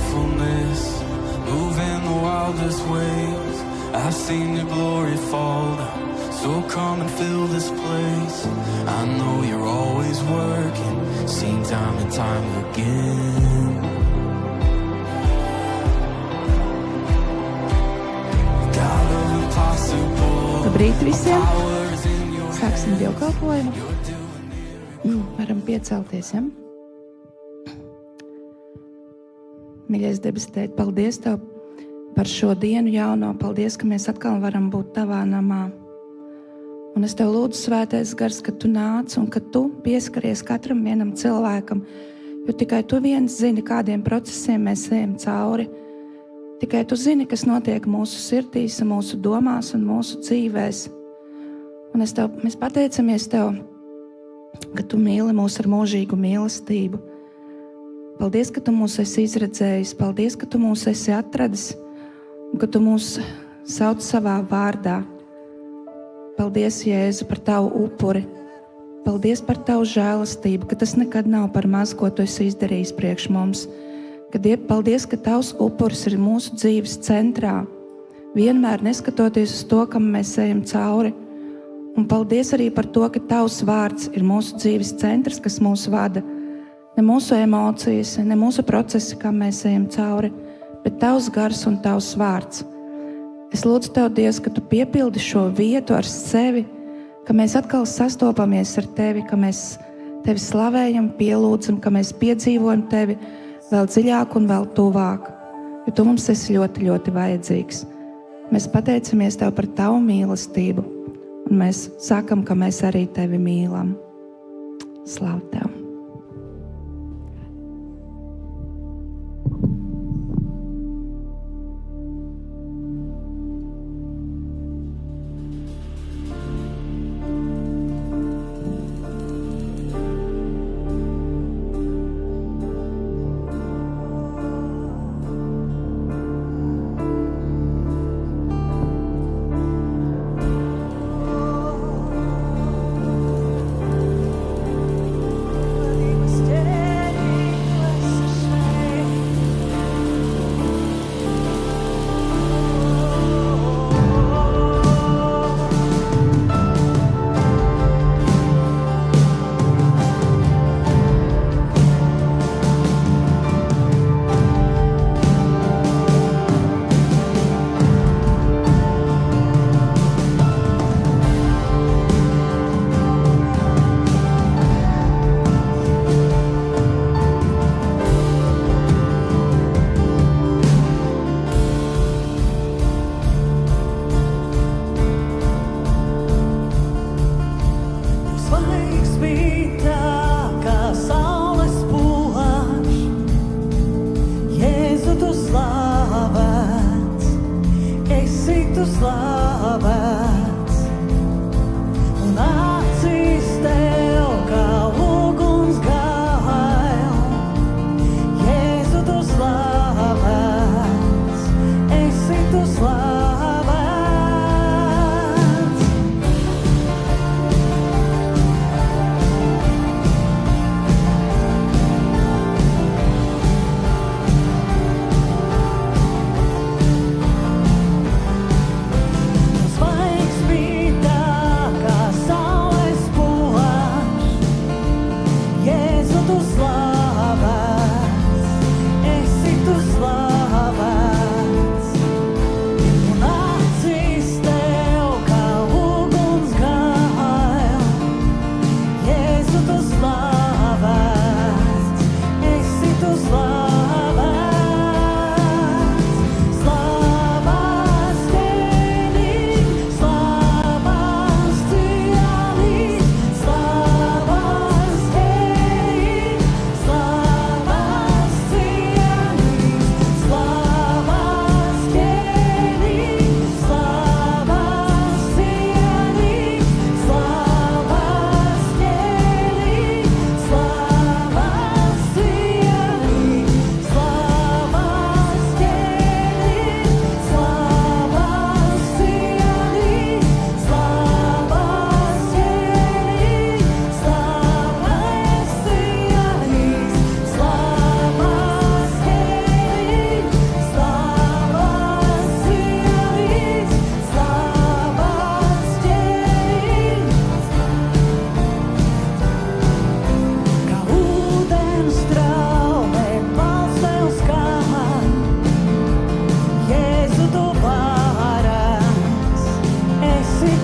faithfulness move in the wildest ways. I've seen your glory fall down, so come and fill this place. I know you're always working, seen time and time again. God of impossible. Labrīt visiem! Sāksim dievkalpojumu. Varam piecelties, ja? Mīļais debes Tēti, paldies Tev par šo dienu jauno. Paldies, ka mēs atkal varam būt Tavā namā. Un es Tev lūdzu, Svētais Gars, ka Tu nāc un ka Tu pieskaries katram vienam cilvēkam, jo tikai Tu viens zini, kādiem procesiem mēs ejam cauri. Tikai Tu zini, kas notiek mūsu sirdīs, mūsu domās un mūsu dzīvēs. Un mēs pateicamies Tev, ka Tu mīli mūs ar mūžīgu mīlestību. Paldies, ka Tu mūs esi izredzējis, paldies, ka Tu mūs esi atradis un ka Tu mūs sauc savā vārdā. Paldies, Jēzu, par Tavu upuri. Paldies par Tavu žēlastību, ka tas nekad nav par maz, ko Tu esi izdarījis priekš mums. Paldies, ka Tavs upuris ir mūsu dzīves centrā, vienmēr neskatoties uz to, kam mēs ejam cauri. Un paldies arī par to, ka Tavs vārds ir mūsu dzīves centrs, kas mūs vada. Ne mūsu emocijas, ne mūsu procesi, kam mēs ejam cauri, bet Tavs gars un Tavs vārds. Es lūdzu Tev, Dievs, ka Tu piepildi šo vietu ar sevi, ka mēs atkal sastopamies ar Tevi, ka mēs Tevi slavējam, pielūdzam, ka mēs piedzīvojam Tevi vēl dziļāk un vēl tuvāk, jo Tu mums esi ļoti, ļoti vajadzīgs. Mēs pateicamies Tev par Tavu mīlestību, un mēs sakam, ka mēs arī Tevi mīlam. Slavu Tev!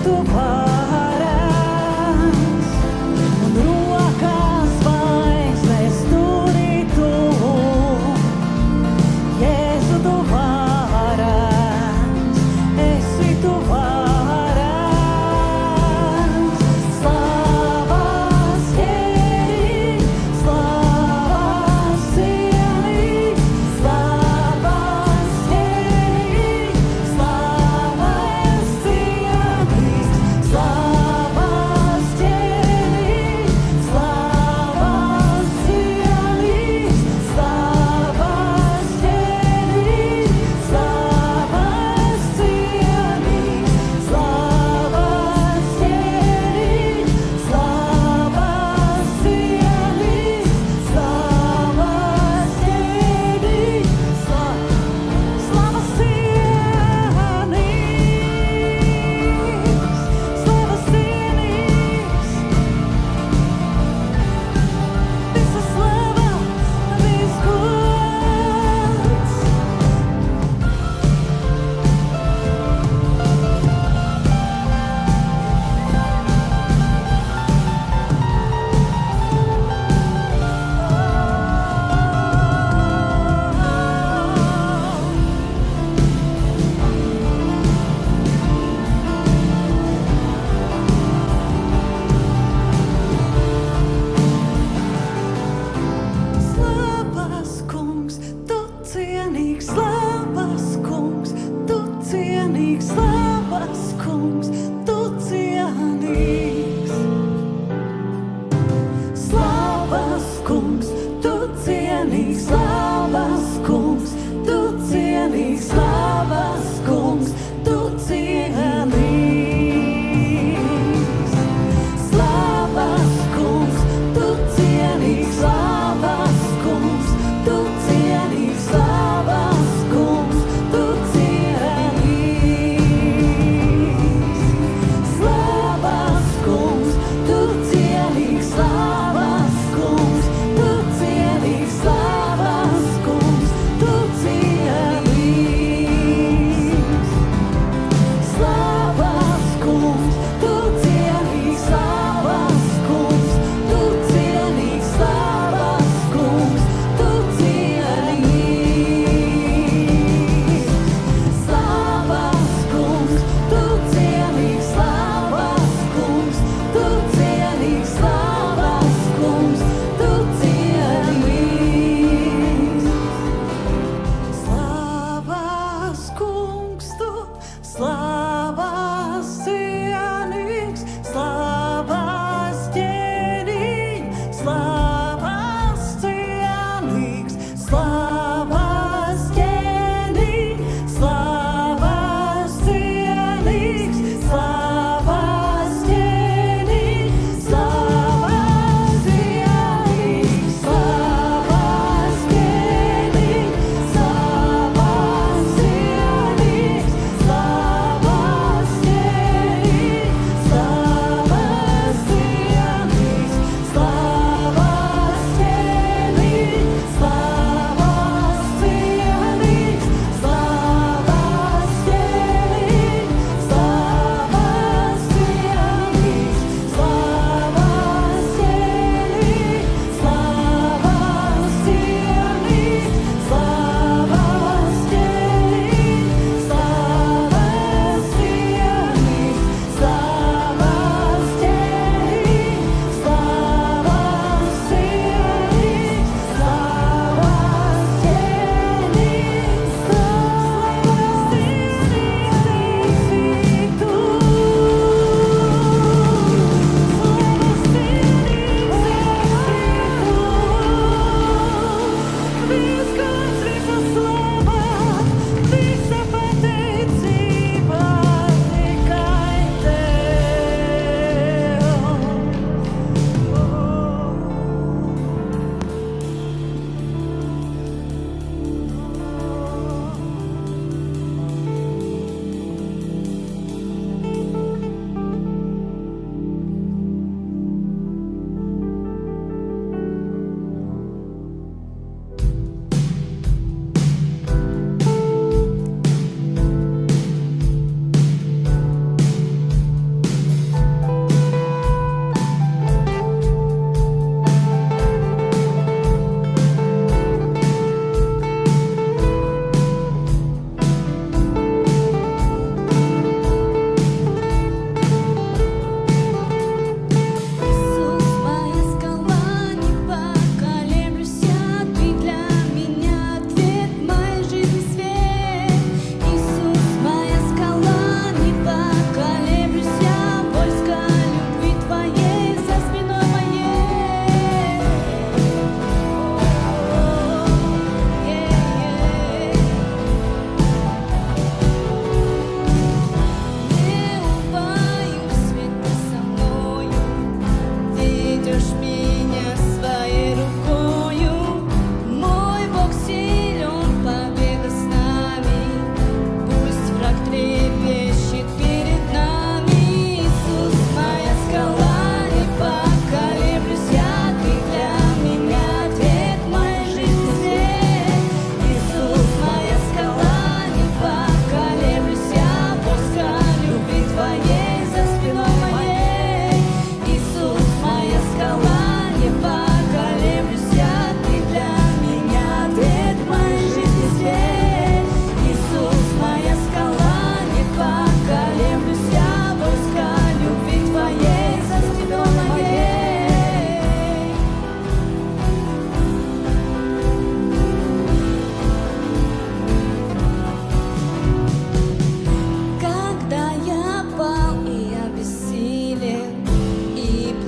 tu varens, un rokās zvaigznes turī tu. Jēzu, tu varens, esi tu varens. Slavas Jēri, slavas Cienī, slavas Jēri, slavas Cienī, slavas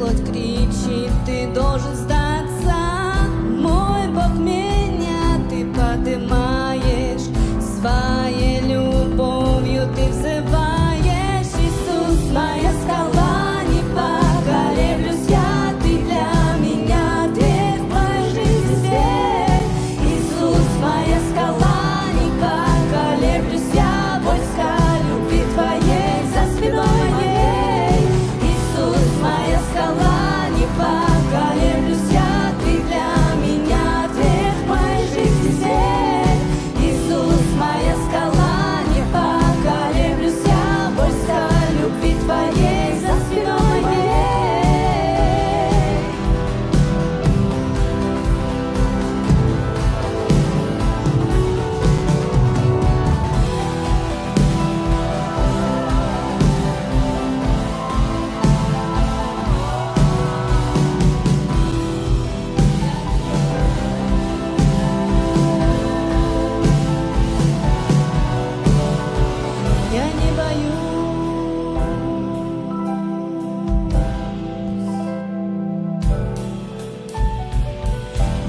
тот кричит, ты должен сдаться. Мой Бог, меня ты поднимаешь, своей любовью ты взываешь. Иисус, моя скала, не поколеблюсь я, ты для меня дверь в мою жизнь свет. Иисус, моя скала, не поколеблюсь я, войска любви твоей за спиной моей. Иисус, моя скала, не поколеблюсь я, ты для меня дверь в мою жизнь свет. Иисус, моя скала, не поколеблюсь я, войска любви твоей за спиной моей. Я не боюсь,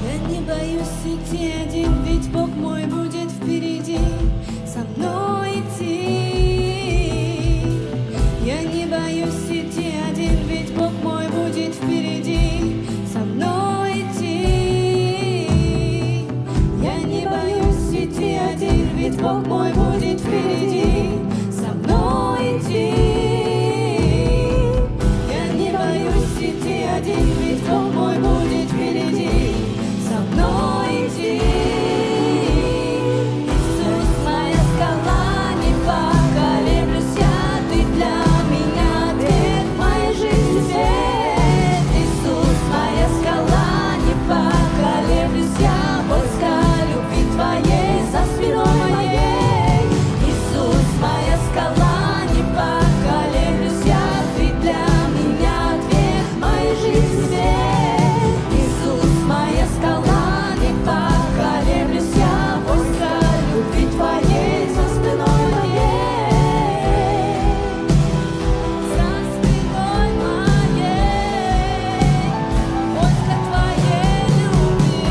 я не боюсь идти один, ведь Бог мой будет впереди, со мной идти. Я не боюсь идти один, ведь Бог мой будет впереди, со мной идти. Я не боюсь идти один, ведь Бог мой будет впереди, со мной идти. Я не боюсь идти один, ведь Бог мой будет впереди, со мной идти. Иисус, моя скала, не поколеблюсь я, ты для меня дверь в мою жизнь свет. Иисус, моя скала, не поколеблюсь я, войска любви твоей за спиной моей. Иисус, моя скала, не поколеблюсь я, ты для меня дверь в мою жизнь свет. Иисус, моя скала, не поколеблюсь я, войска любви твоей за спиной моей. За спиной моей, войска твоей любви, твоей любви.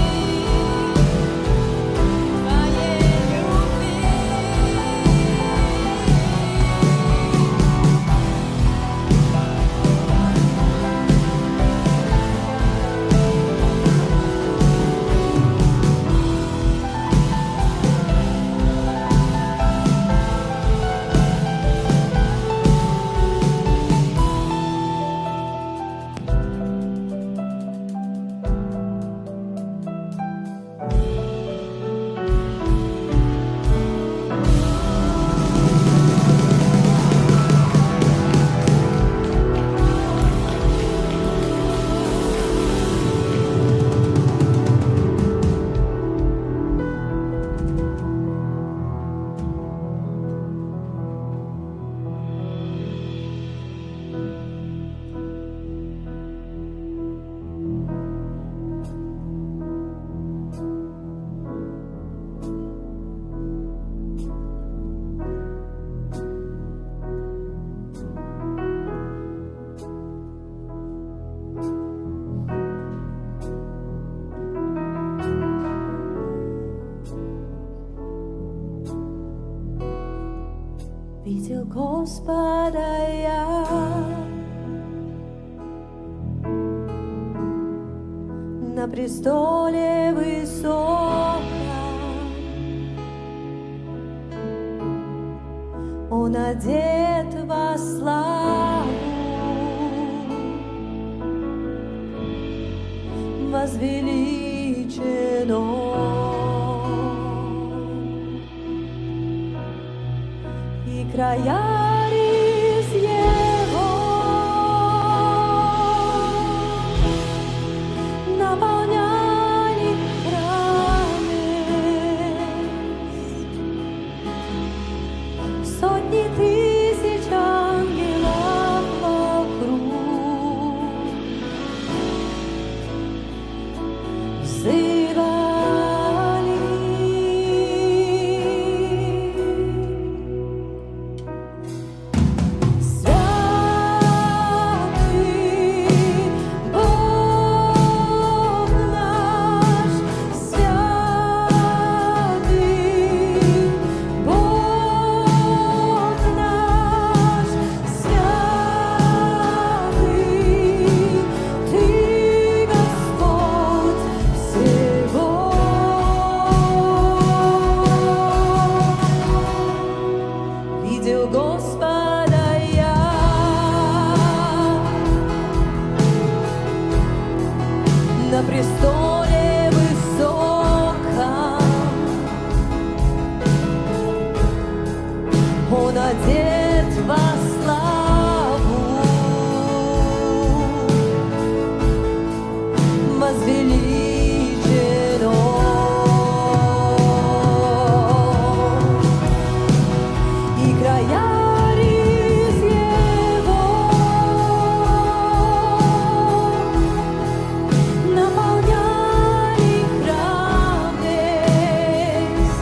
Видел Господа я на престоле высоком, Он одет во славу, возвеличен Он, и края рис Его наполняли рамес. Сотни тысяч ангелов вокруг взывали. престоле высоком Он одет во славу, возвеличен Он, и края риз Его наполняли храм весь.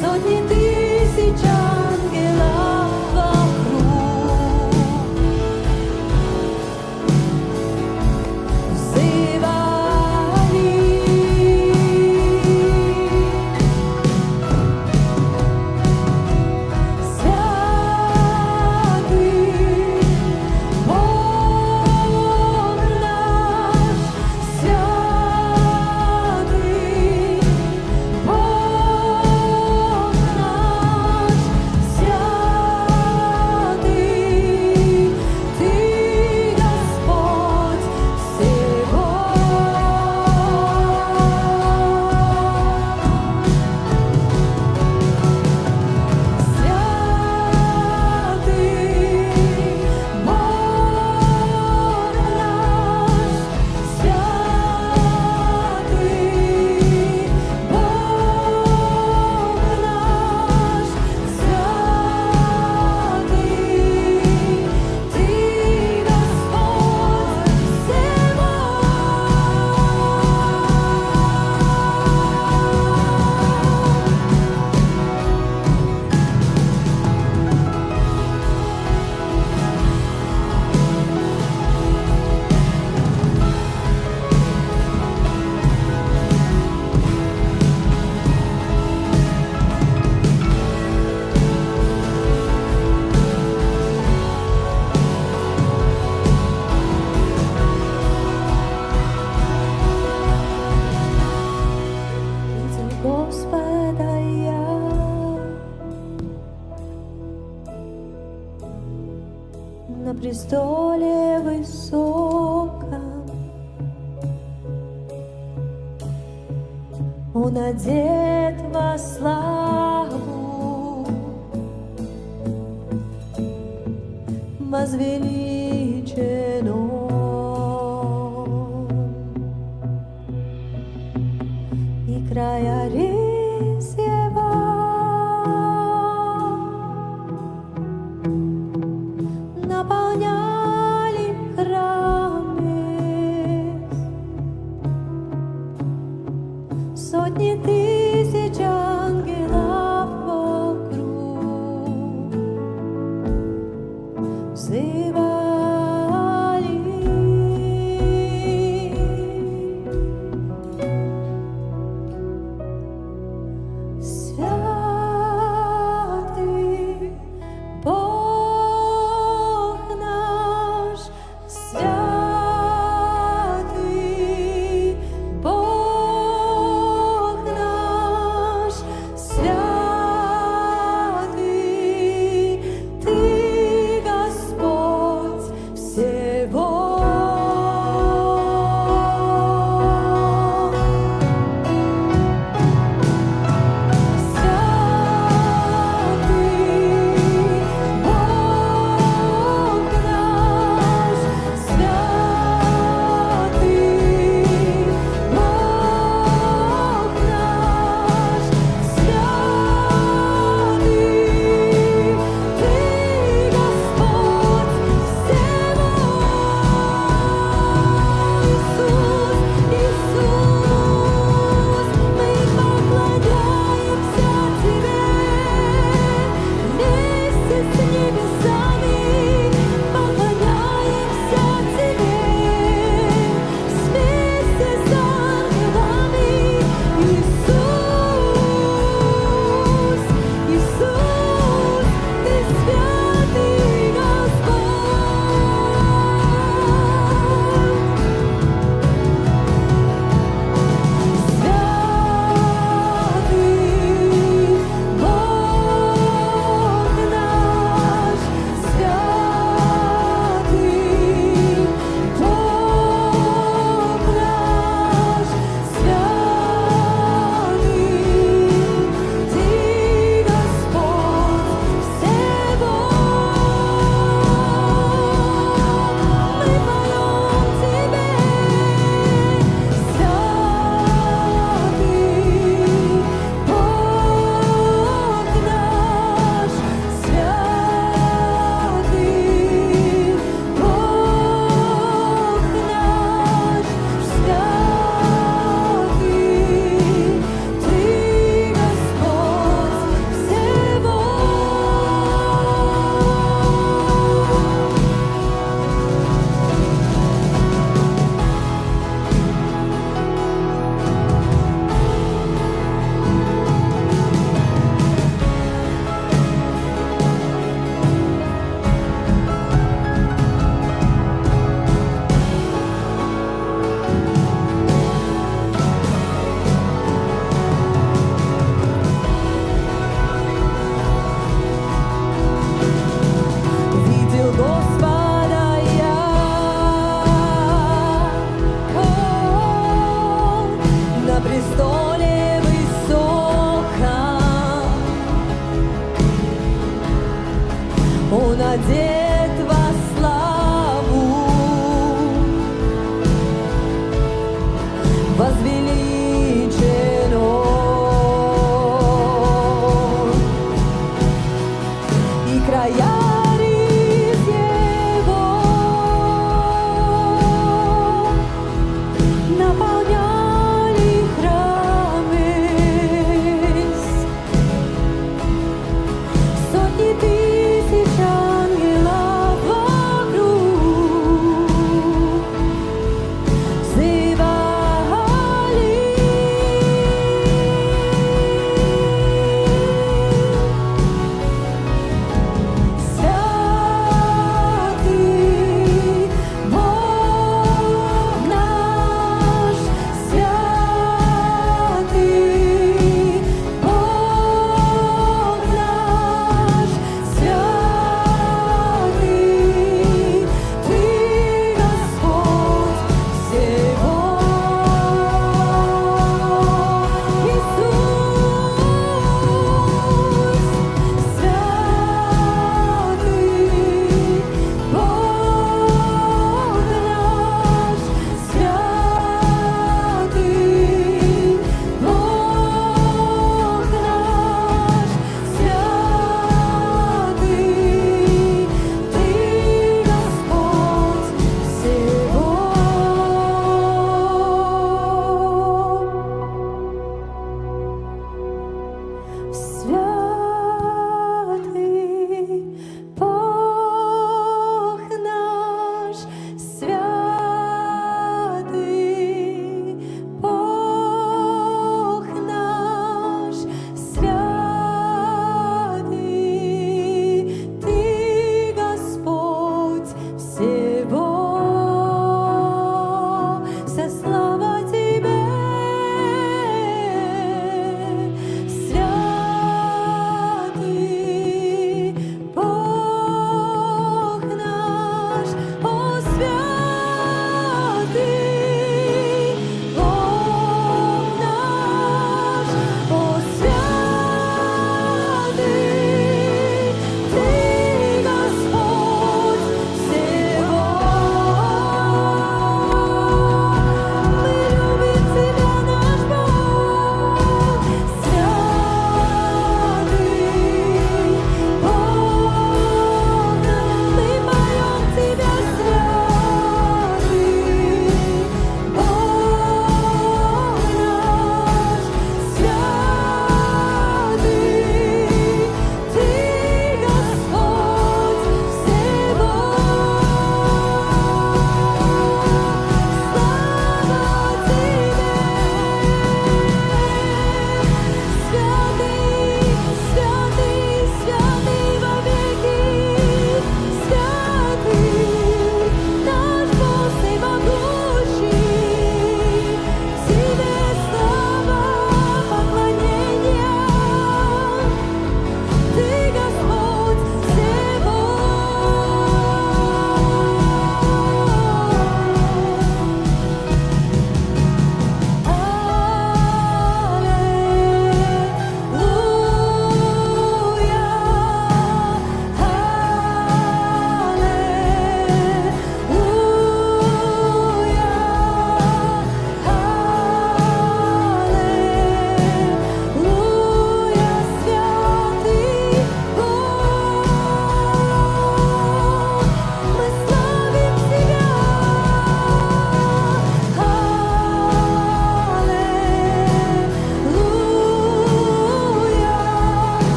Сотни тысяч ангелов вокруг взывали. Святый Бог наш, святый Бог наш, святый Ты, Господь всего. Видел Господа я, на престоле высоком, Он одет во славу, возвеличен Он, и края риз Его наполняли храм весь. Сотни тысяч ангелов вокруг взывали. Святый Бог наш, святый Бог наш, святый Ты, Господь Он одет во славу, возвеличен Он, и края риз Его наполняли храм весь. Сотни тысяч ангелов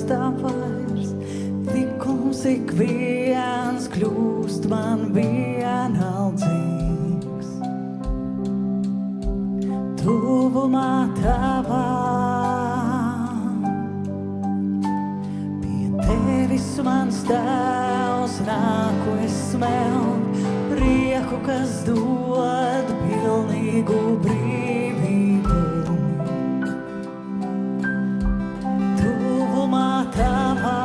nesaistām vairs. Tikums ik viens kļūst man vienaldzīgs. Tuvumā tavā, pie tevis mans tēvs nāku es smelt, prieku, kas dod pilnīgu brīvību. Tuvumā tavā,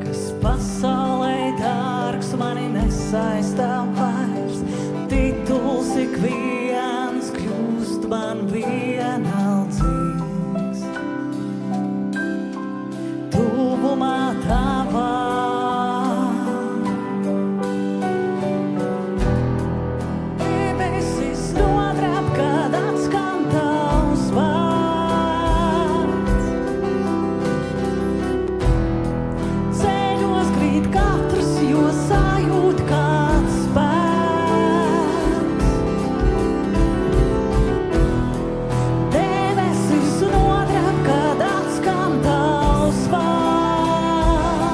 kas pasaulē dārgs mani nesaistām vairs. Tituls ik viens kļūst man vienaldzīgs. Tuvumā tavā, debesis nodrab, kad atskan tavs vārds. Ceļos krīt katrs, jo sajūt kāds spēks. Debesis nodrab, kad atskan tavs vārds.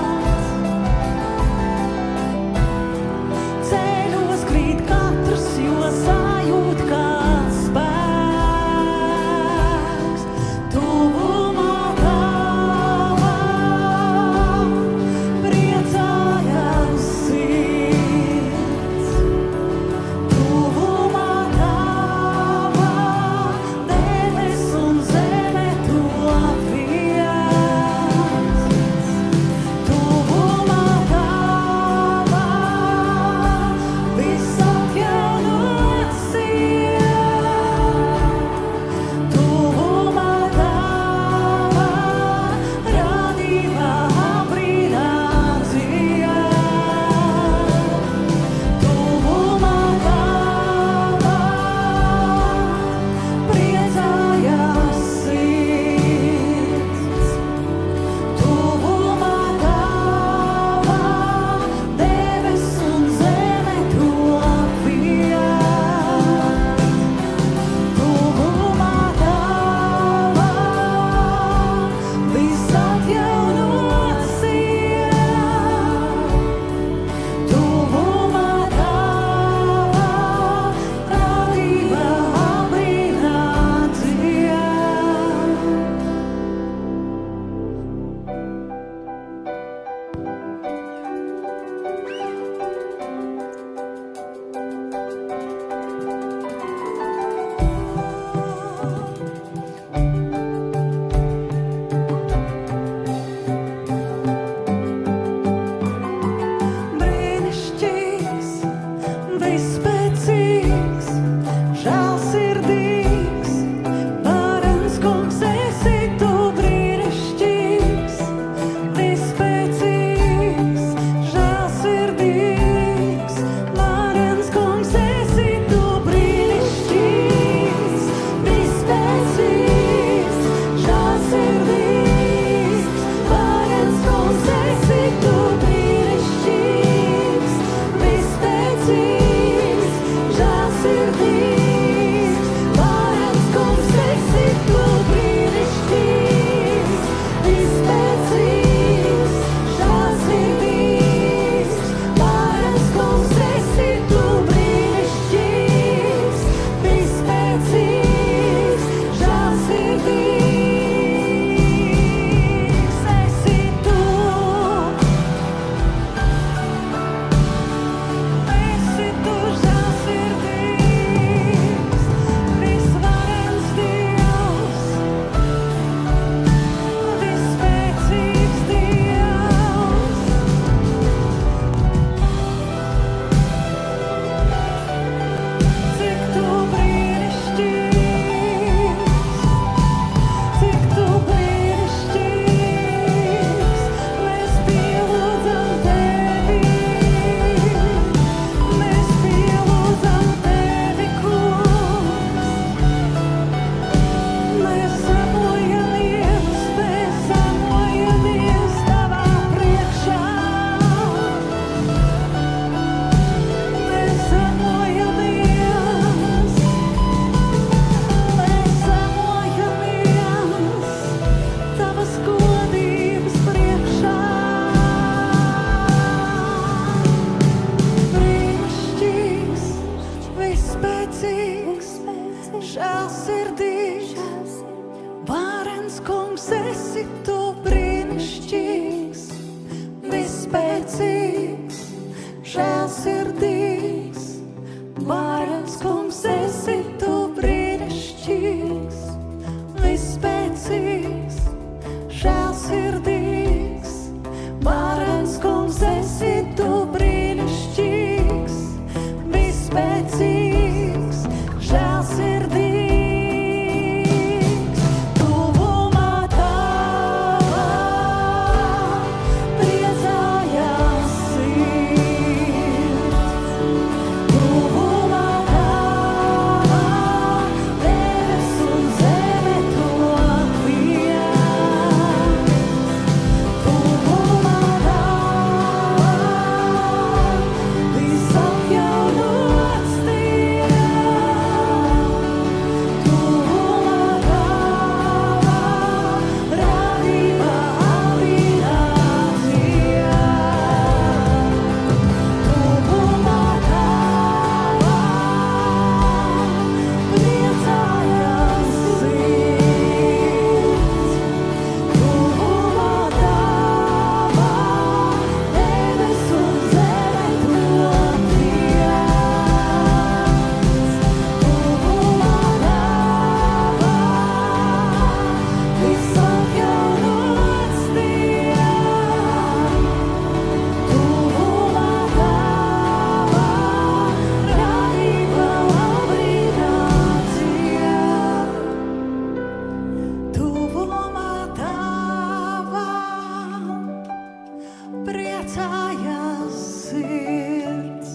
priecājas sirds.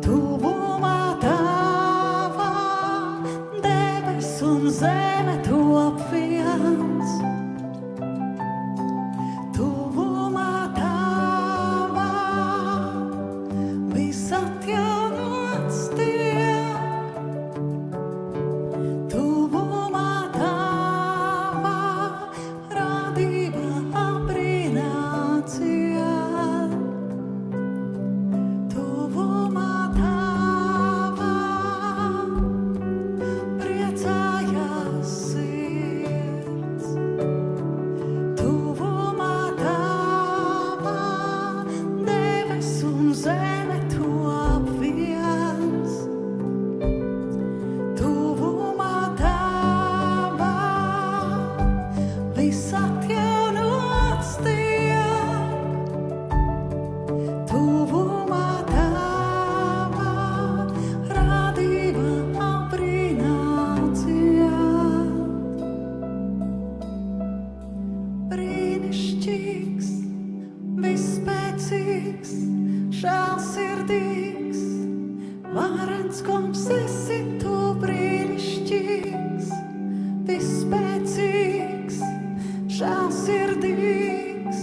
Tuvumā tavā debes un zeme top viens. Tuvumā tavā viss atjaunots tiek. Tuvumā tavā radība aprīnāts iet. Tuvumā tavā priecājas sirds. Tuvumā tavā debes un zeme top viens. Tuvumā tavā viss atjaunots tiek. Tuvumā tavā radība aprīnāts iet. Brīnišķīgs, visspēcīgs, žēlsirdīgs, varens kungs esi tu. Brīnišķīgs, visspēcīgs, žēlsirdīgs,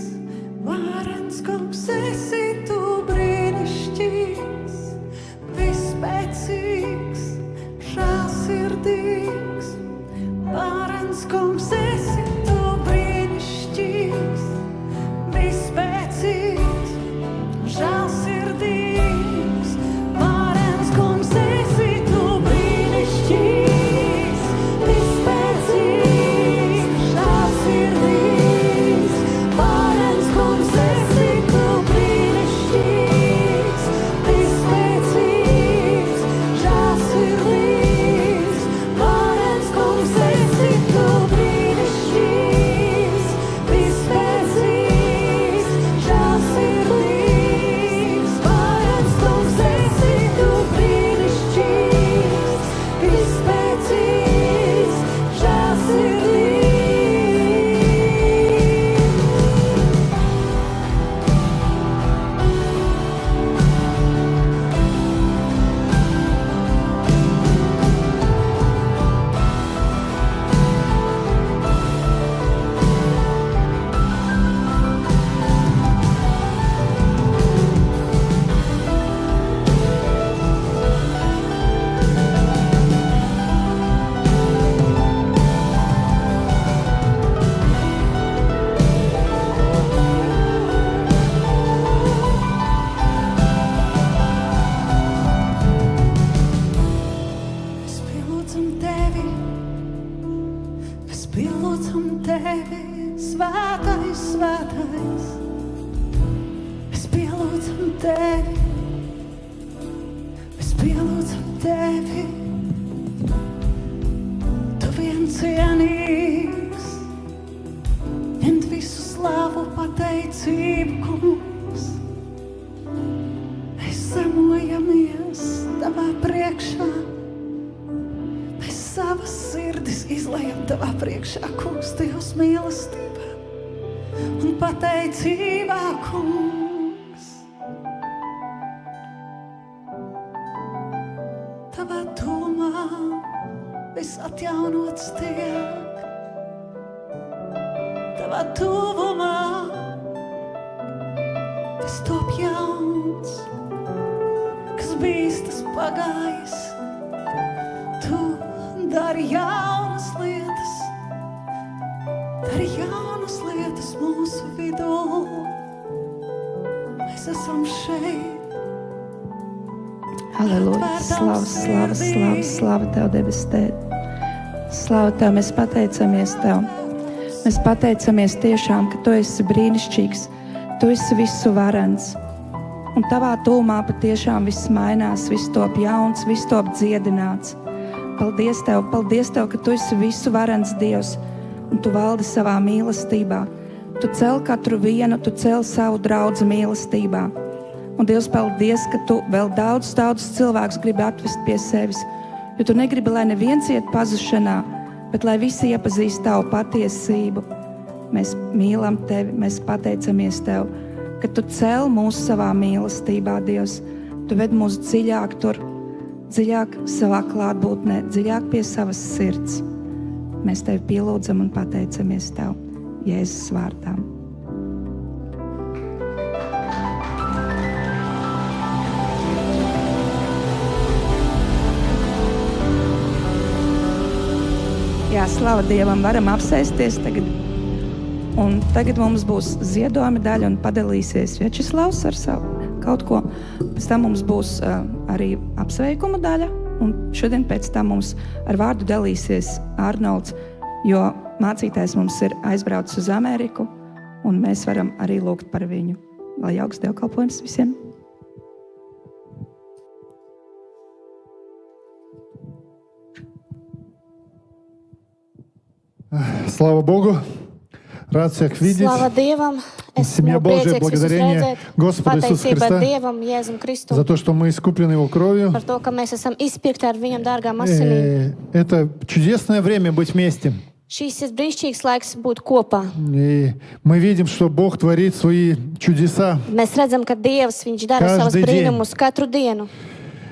varens kungs esi tu. Brīnišķīgs, visspēcīgs, žēlsirdīgs, varens kungs esi tu. Brīnišķīgs, visspēcīgs, žēlsirdīgs, varens kungs esi tu. Brīnišķīgs, visspēcīgs, žēlsirdīgs, varens kungs esi tu. Brīnišķīgs, visspēcīgs, žēlsirdīgs, varens kungs esi tu. Brīnišķīgs, visspēcīgs, žēlsirdīgs, varens kungs esi tu. Brīnišķīgs, visspēcīgs, Mēs pielūdzam tevi, mēs pielūdzam tevi, svētais, svētais. Mēs pielūdzam tevi, mēs pielūdzam tevi. Tu viens cienīgs, ņemt visu slavu pateicību, kungs. Mēs zemojamies tavā priekšā. Mēs savas sirdis izlejam tavā priekšā, kungs, Dievs mīlestībā un pateicībā, kungs. Tavā tuvumā viss atjaunots tiek. Tavā tuvumā viss top jauns, kas bijis, tas pagājis. Tu dari jaunas lietas, dari jaunas lietas mūsu vidū. Mēs esam šeit. Halleluja, slava, slava, slava, slava Tev, debes Tēti. Slava Tev, mēs pateicamies Tev. Mēs pateicamies tiešām, ka Tu esi brīnišķīgs, Tu esi visu varens. Un Tavā tūmā patiešām viss mainās, viss top jauns, viss top dziedināts. Paldies Tev, ka Tu esi visu varens Dievs, un Tu valdi savā mīlestībā. Tu cel katru vienu, Tu cel savu draudzi mīlestībā. Un Dievs, paldies, ka Tu vēl daudz cilvēkus gribi atvest pie sevis, jo Tu negribi, lai neviens iet pazušanā, bet lai visi iepazīst Tavu patiesību. Mēs mīlam Tevi, mēs pateicamies Tev, ka Tu cel mūs savā mīlestībā, Dievs. Tu ved mūs dziļāk tur, dziļāk savā klātbūtnē, dziļāk pie savas sirds. Mēs Tevi pielūdzam un pateicamies Tev Jēzus vārdā. Jā, slava Dievam, varam apsēsties tagad. Un tagad mums būs ziedojuma daļa un padalīsies Viečislavs ar savu kaut ko. Pēc tam mums būs arī apsveikuma daļa. Un šodien pēc tam mums ar vārdu dalīsies Arnolds, jo mācītājs mums ir aizbraucis uz Ameriku, un mēs varam arī lūgt par viņu. Lai jauks dievkalpojums visiem! Слава Богу! Рад всех видеть. Slava Dievam! Семья Esmu Божия, priecīgs visus благодарение redzēt. Господу Иисусу Pateicība Христа Dievam, Jēzum Kristu, за то, что мы искуплены Его кровью. par to, ka mēs esam izpirkti ar viņam dārgām asinīm. Это чудесное время быть вместе. Šīs ir brīnišķīgs laiks būt kopā. И мы видим, что Бог творит свои чудеса. Mēs redzam, ka Dievs, viņš dara savas Каждый день. brīnumus katru dienu.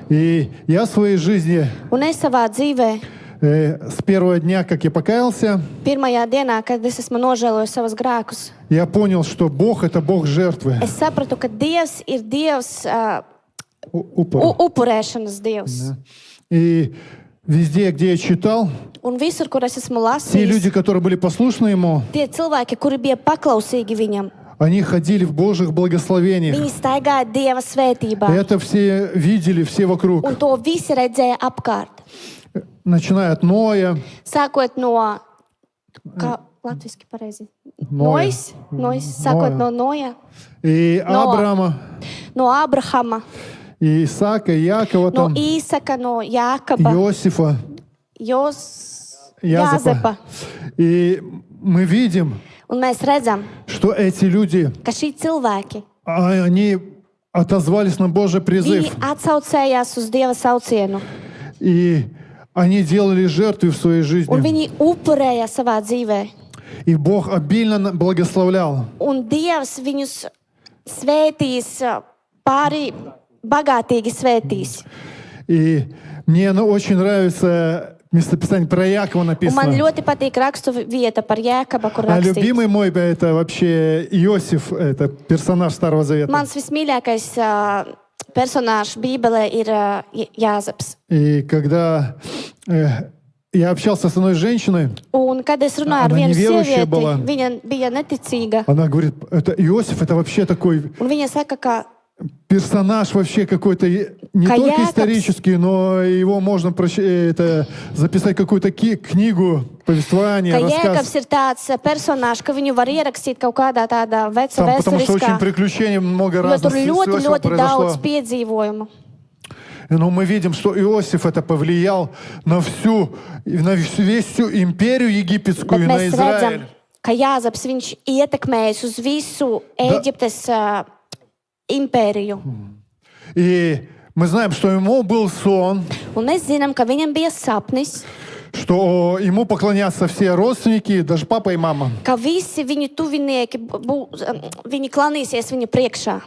И я в своей жизни Un es savā dzīvē, с первого дня, как я покаялся, pirmajā dienā, kad es esmu nožēlojis savus grēkus, я понял, что Бог — это Бог жертвы. es sapratu, ka Dievs ir Dievs, Упор. upurēšanas Dievs. И везде, где я читал, Un visur, kur es esmu те люди, lasījis, которые были послушны Ему, tie cilvēki, kuri bija paklausīgi viņam, они ходили в Божьих благословениях. viņi staigāja Dieva svētībā. Это все видели, все вокруг. Un to visi redzēja apkārt. Начиная от Ноя, Sākot no, kā latviski pareizi? Noja. Nojas, sākot no Noja, и Авраама, no Abrahama, и Исаака, и Якова, no там, Īsaka, no Jākaba, Иосифа, Jāzepa. И мы видим, Un mēs redzam, что эти люди, ka šī cilvēki, они отозвались на Божий viņi призыв. atsaucējās uz Dieva saucienu. И они делали жертвы в своей Un жизни. viņi upurēja savā dzīvē. И Бог обильно благословлял. Un Dievs viņus svētīs, pāri bagātīgi svētīs. И мне очень nравится местописание про Якова Un man написано. ļoti patīk rakstu vieta par Jēkabu, kur А rakstīts. любимый мой это вообще Иосиф, это персонаж Старого Завета. Mans vismīļākais personāžs Bībelē ir Jāzeps. И когда я общался с одной женщиной, Un, kad es runāju ar Она vienu неверующая sievieti, была. viņa bija neticīga. она говорит, это Иосиф, это вообще такой Un viņa saka, ka персонаж вообще какой-то не Ka только Jēkabs- исторический, но его можно это, записать какую-то книгу, повествование, рассказ. Jēkabs ir tāds personāžs, ka viņu var ierakstīt kaut kādā tādā veca Там, потому что очень vēsturiskā, приключений много jo разных tur всего ļoti произошло. daudz piedzīvojumu. Но мы видим, что Иосиф это повлиял на весь всю империю египетскую, Bet на mēs Израиль. redzam, ka Jāzeps viņš ietekmējas uz visu Ēģiptes impēriju. И мы знаем, что ему был сон, Un mēs zinām, ka viņam bija sapnis, что ему поклонятся все родственники, даже папа и мама. ka visi viņu tuvinieki, viņi klanīsies viņu priekšā.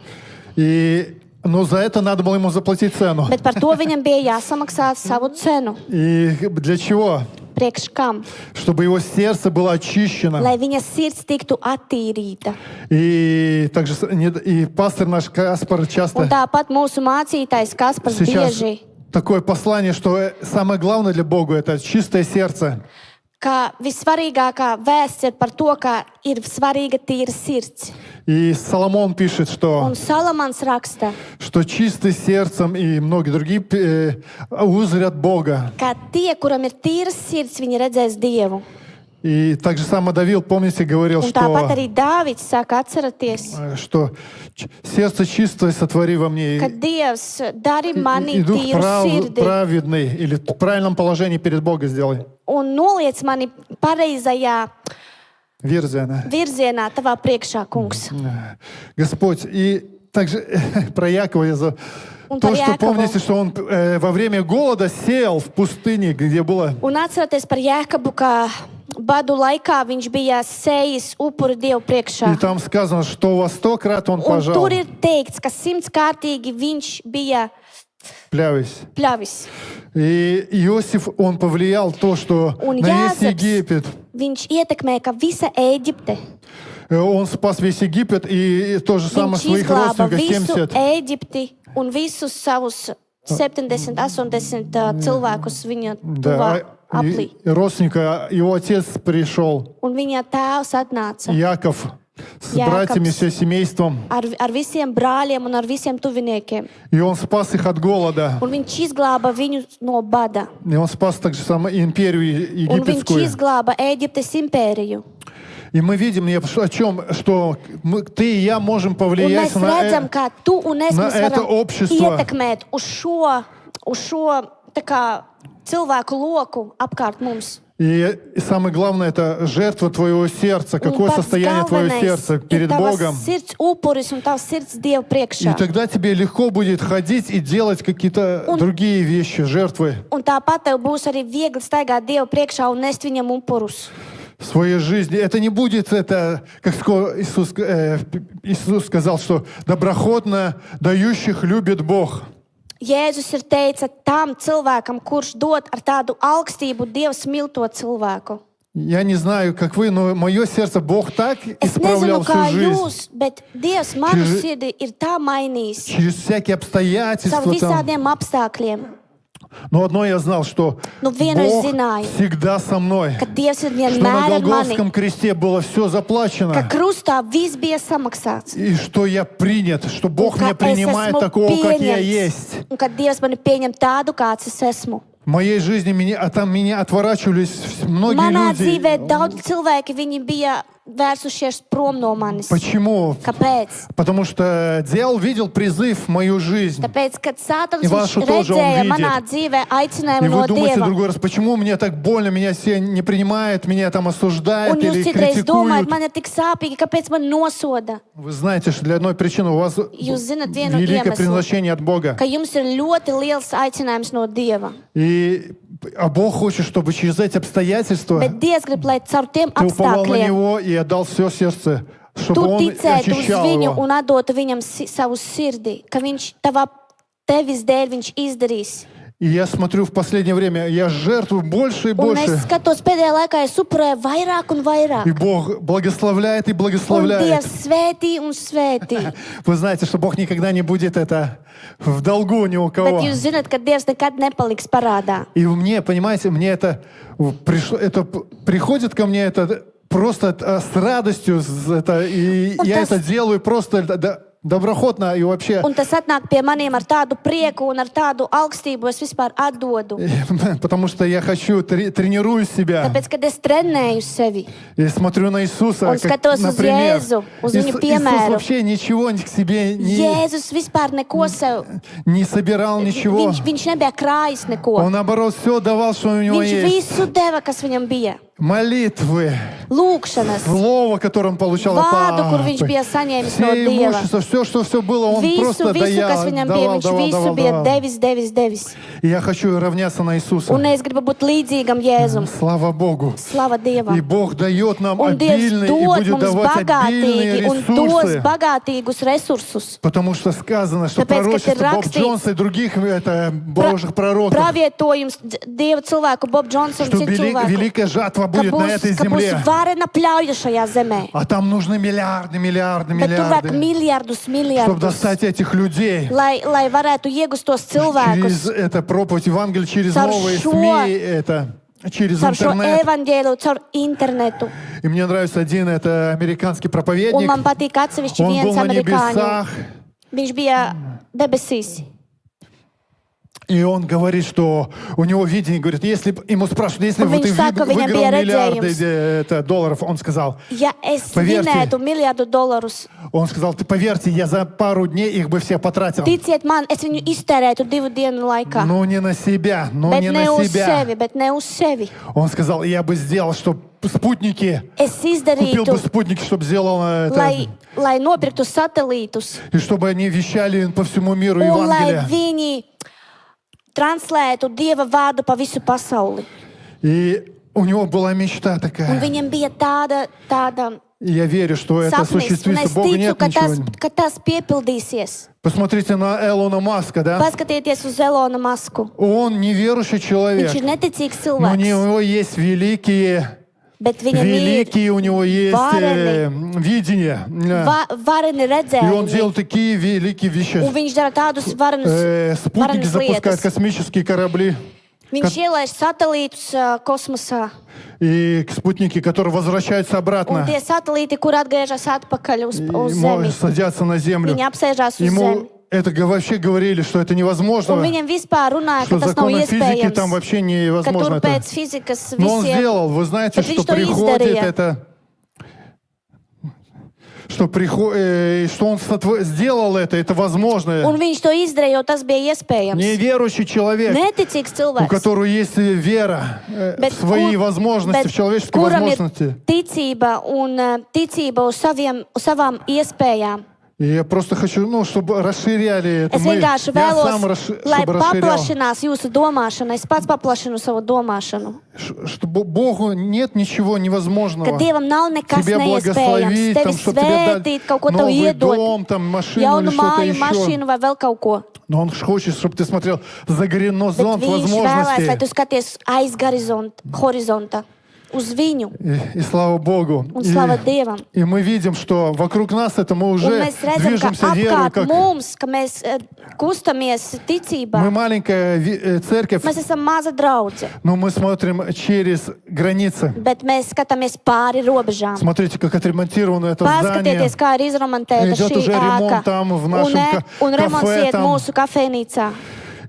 Но за это надо было ему заплатить цену. Bet par to viņam bija jāsamaksā savu cenu. И для чего? Priekš kam? Чтобы его сердце было очищено. Lai viņa sirds tiktu attīrīta. И также и пастор наш Каспар Un часто tāpat mūsu mācītājs Kaspars сейчас bieži, такое послание, что самое главное для Бога это чистое сердце. ka vissvarīgākā vēsts ir par to, ka ir svarīga tīra sirds. И Соломон пишет, Un Salamans raksta, что чистый сердцем и многие другие узрят Бога. ka tie, kuram ir tīra sirds, viņi redzēs Dievu. И также сам Давид, помните, говорил, Un tāpat arī Dāvids saka atceraties, что сердце чистое сотвори во мне. ka Dievs dari manī И дух tīru sirdi праведный или в правильном положении перед Богом сделай. un noliec mani pareizajā Верзиана. virzienā tavā priekšā, kungs. Господь, и также про Якова Un то, par что Jākabu. помните, что он во время голода сеял в пустыне, где было Un atcerieties par Jēkabu, ka badu laikā viņš bija sējis upuri Dievu priekšā. И там сказано, что во 100 крат он Un пожал, tur ir teikts, ka 100-kārtīgi viņš bija плявясь. pļavis. И Иосиф, он повлиял то, что Un на весь Jāzeps, Египет. viņš ietekmēja, ka visa Ēģipte, Он спас весь Египет и то же самое viņš своих izglāba родственников, visu 70. Ēģipti un visus savus 70, 80 cilvēkus viņa tuvā Да, aplī. и родственника, его отец пришел, Un viņa tēvs atnāca Яков, с Jākabs. братьями, все семейством. ar visiem brāļiem un ar visiem tuviniekiem. И он спас их от голода. Un viņš izglāba viņus no bada. И он спас также саму империю Un viņš египетскую. izglāba Ēģiptes impēriju. И мы видим, о чем, что ты и я можем Un повлиять mēs на redzam, kā tu un es на mēs это varam общество. ietekmēt uz šo tā kā, cilvēku loku apkārt mums. И самое главное, это жертва твоего сердца. Un Какое pats состояние твоего galvenais сердца ir перед tavas Богом. sirds upuris un tavs sirds Dievu И priekšā. тогда тебе легко будет ходить и делать какие-то другие вещи, жертвы Un tāpat tev būs arī viegli staigāt Dievu priekšā un nest viņam upurus. в своей жизни. Это не будет, это, как Иисус сказал, что доброходно дающих любит Бог. Jēzus ir teica tam cilvēkam, kurš dod ar tādu augstību, Dievs mīl to cilvēku. Я не знаю, как вы, но мое сердце Бог так Es nezinu, исправлял kā всю жизнь. jūs, bet Dievs manu Через- sirdi ir tā mainījis Через всякие caur обстоятельства. Там. visādiem apstākļiem. Но одно я знал, что Ну, vienu es Бог zināju, всегда со мной. ka Dievs ir Что на vienmēr ar mani, Голгофском кресте было все ka заплачено. krustā viss bija samaksāts. И что я принят, что Бог Un ka меня принимает es esmu такого, как я pieņemts, есть. un ka Dievs mani pieņem tādu, kāds es esmu. В моей жизни там меня отворачивались многие Manā люди. dzīvē daudz cilvēki viņi bija vērsušies prom no manis. Почему? Kāpēc? Потому что дьявол видел призыв в мою жизнь. Tāpēc, kad Sātans И вашу тоже он redzēja видит. manā dzīvē И aicinājumu вы no думаете Dieva, другой раз, почему мне так больно, меня все не принимают, меня там un осуждают jūs или citreiz domājat, критикуют. man ir tik sāpīgi, kāpēc man nosoda? Вы знаете, что для одной причины у вас Jūs zinat vienu великое iemeslu, предназначение от Бога. ka jums ir ļoti liels aicinājums no Dieva. А Бог хочет, чтобы через эти обстоятельства Bet Dievs grib, lai caur tiem ты уповал на apstākļiem Него и отдал все сердце, чтобы tu Он ticētu uz очищал viņu его. un atdotu viņam savu sirdi, ka viņš tevis dēļ viņš izdarīs. И я смотрю в последнее время, я жертвую больше и Un больше. es skatos pēdējā laikā, es upurēju vairāk un vairāk. И Бог благословляет и Un благословляет. Dievs svētī un svētī. Вы знаете, что Бог никогда не будет это в долгу ни у Bet кого. jūs zināt, ka Dievs nekad nepaliks parādā. И мне, понимаете, мне это пришло, это приходит ко мне это просто с радостью, и Un я tas- это делаю просто доброходно и вообще, Un tas atnāk pie maniem ar tādu prieku un ar tādu augstību, es vispār atdodu. потому что я хочу, тренирую себя Tāpēc, kad es trenēju sevi и смотрю на Иисуса, un skatos uz например. Jēzu, uz Иисус viņu piemēru, вообще ничего к себе Jēzus vispār neko sev, не собирал, ничего. viņš nebija krājis neko. Он, наоборот, все давал, что у него Viņš есть. visu deva, kas viņam bija. Молитвы, Lūkšanas, слово, которое он получал от vārdu, kur viņš Папы, bija saņēmis все no Dieva. имущество, все, что было, он Visu, просто kas viņam bija, viņš visu bija devis. И я хочу равняться на Иисуса. Un es gribu būt līdzīgam Jēzum. Слава Богу. Slava И Dievam. Бог дает нам Un Dievs обильные и dod будет mums давать обильные bagātīgi un dos ресурсы. bagātīgus resursus. Потому что сказано, что Tāpēc, ka пророчество ir Боб rakstīts- Джонса и других Божьих пророков, Pravietojums Dieva cilvēku, Bob Johnson, что citu cilvēku. великая жатва Ka будет на этой būs земле. varena pļauja šajā zemē. А там нужны миллиарды, Bet tur vajag miljardus, чтобы miljardus, достать этих людей. lai varētu iegūt tos Через cilvēkus. это проповедь Евангелия, через Caur новые šo- СМИ, это через Caur šo интернет. evaņģēlu, caur internetu. И мне нравится один, это американский Un проповедник. man patīk atsevišķi Он был viens на amerikāņu. небесах, Viņš bija debesīs. и он говорит, что у него видение, говорит, если б- ему спрашивают, если бы Viņš ты saka, viņam выиграл bija миллиарды redzējums. долларов, он сказал, Ja es Paviērti. vinētu miljardu dolārus, поверьте, я за пару дней их бы все потратил. ticiet man, es viņu iztērētu 2 dienu laikā. Но не на себя, но Bet не ne на uz себя. sevi, bet ne uz sevi. Он сказал, я бы сделал, чтобы спутники, Es купил бы izdarītu, спутники, чтобы сделал это, lai nopirktu satelītus и чтобы они вещали по всему миру un lai Евангелие. viņi translētu Dieva vārdu pa visu pasauli. И у него была мечта Un такая. viņam bija tāda И я верю, что это sapnis, un осуществится. es Богу ticu, нет ничего. ka tas piepildīsies. Посмотрите на Элона Маска, да? Paskatieties uz Elona Masku. Он неверующий человек. Viņš ir neticīgs Но у cilvēks, него есть bet viņam ir великие у него есть vareni. видения. vareni И он делал redzējumi. такие великие вещи. Un viņš dara tādus varenus Спутники запускают, lietas. космические корабли. Viņš ielaiž satelītus kosmosā. И спутники, которые возвращаются Un обратно. tie satelīti, kur atgriežas atpakaļ uz Zemi, Садятся на землю. viņi apsēžās uz Zemi. Ему это вообще говорили, что это невозможно. Un viņam vispār runāja, Что ka tas nav законы физики там iespējams. вообще Ka невозможно. tur Это. pēc fizikas Но он visiem. сделал. Вы знаете, Bet что viņš to приходит izdarīja. это... Что он сделал это возможно. Un viņš to izdarīja, jo tas bija iespējams. Неверующий человек, Neticīgs у cilvēks. которого есть вера Bet в свои kur- возможности, bet в человеческие kuram возможности. ir ticība un ticība uz savām iespējām. И я просто хочу, чтобы расширяли это. Es vienkārši Я vēlos, сам lai чтобы расширял. paplašinās jūsu domāšana. Es pats paplašinu savu domāšanu. Что Богу нет ничего Ka невозможного. Dievam nav nekas Тебя neiespējams. благословить, Tevi там, чтобы тебе svētīt, дать kaut ko tev новый iedot. дом, там, машину или Jaunu что-то māju, еще. mašīnu vai vēl kaut ko. Но Он хочет, чтобы ты смотрел за Bet горизонт viņš vēlēs, lai возможностей. tu skaties aiz horizonta, uz viņu. И слава Богу. Un slava Dievam. И мы видим, что вокруг нас это мы Un уже mēs redzam, ka движемся верой, apkārt как mums, ka mēs kustamies ticībā. мы маленькая церковь, Mēs esam maza draudze, но мы смотрим через границы. bet mēs skatāmies pāri robežām. Смотрите, как отремонтировано это здание. Paskatieties, kā ir izremontēta Идет šī уже ремонт ēka. там, в Un, нашем un remonts кафе iet там. mūsu kafejnīcā.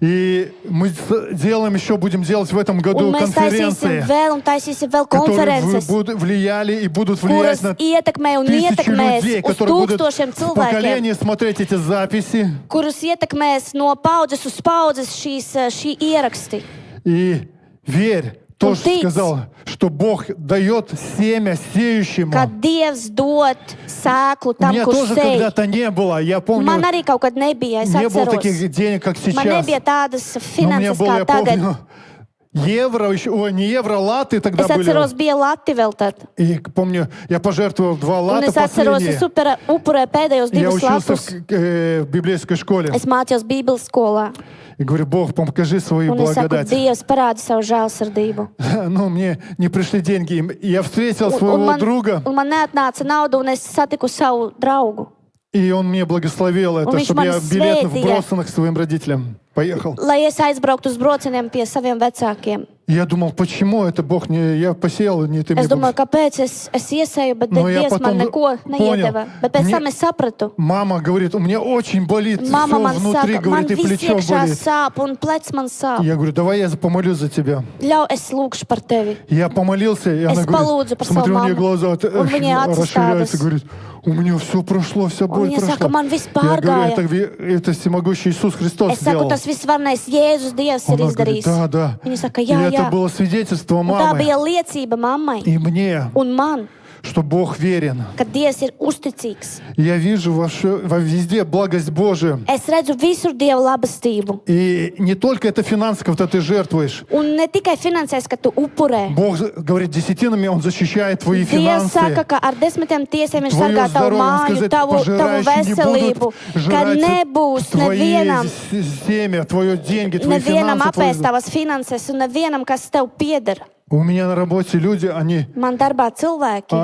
И мы делаем еще, будем делать в этом году Un mēs конференции, taisīsim vēl un taisīsim vēl которые konferences, влияли и будут влиять kuras на ietekmē un тысячи ietekmēs людей, uz которые будут tūkstošiem в cilvēkiem, поколении смотреть эти записи. kurus ietekmēs no paudzes uz paudzes šī ieraksti. И верь, тоже tic. сказал, что Бог дает семя сеющему. Kad Dievs dod sēklu У tam, меня kurš тоже sēž. когда-то не было. Я помню, Man arī kaut kad nebija, es не было atceros. таких денег, как Man сейчас. nebija tādas Но у меня finanses было, kā я tagad. помню, евро, не евро, латы тогда Es были. atceros, bija lati vēl tad. И помню, я пожертвовал 2 Un лата es atceros, последние. es upurēju pēdējos Я divus учился lapus. в библейской школе. Es mācījos Bībeles skolā. И говорю, Бог, покажи свою Un es saku, благодать. Dievs parāda savu žēlsirdību. Ну, мне не пришли деньги. И я встретил Un своего друга, man neatnāca nauda, un es satiku savu draugu. и он мне благословил это, viņš чтобы mani я билет в svētīja. Бростонах к своим родителям поехал. Lai es aizbrauktu uz braucieniem pie saviem vecākiem. И я думал, почему это Бог не... Я посеял, не ты мне... Es domāju, kāpēc es iesēju, bet No, ja Dievs man потом neko neiedeva. Bet pēc Мне- tam es sapratu. Мама говорит, у меня очень болит Mama все man внутри, saka, man говорит, и viss плечо iekšā болит. sāp un plecs man sāp. Я говорю, давай я помолюсь за тебя. Ļauj, es lūgšu par tevi. Я помолился, и она Es говорит, palūdzu par смотрю, savu у нее mammu. глаза Un viņai acis расширяются, tādas. говорит, у меня все прошло, вся боль viņa прошла. saka, man viss Я говорю, pārgāja. это всемогущий Иисус Христос Es saku, сделал. tas visvarnais Jēzus Dievs ir Она говорит, izdarījis. да, да. Viņa saka, И jā, это jā. было свидетельство Un tā мамы bija liecība mammai и мне, un man, что Бог верен. ka Dievs ir uzticīgs. Я вижу везде благость Божию. Es redzu visur Dieva labestību. И не только это финансы, когда ты жертвуешь. Un ne tikai finansēs, ka tu upurē. Бог говорит, десятинами Он защищает твои Dievs saka, финансы. ka ar 10 tiesiem viņš Твое sargā tavu здоровье, он māju, сказать, tavu пожирающие не veselību, будут ka жрать nebūs твои nevienam, семя, твои деньги, твои nevienam финансы. apēst tavas finanses un nevienam, kas tev pieder. У меня на работе люди, Man darbā cilvēki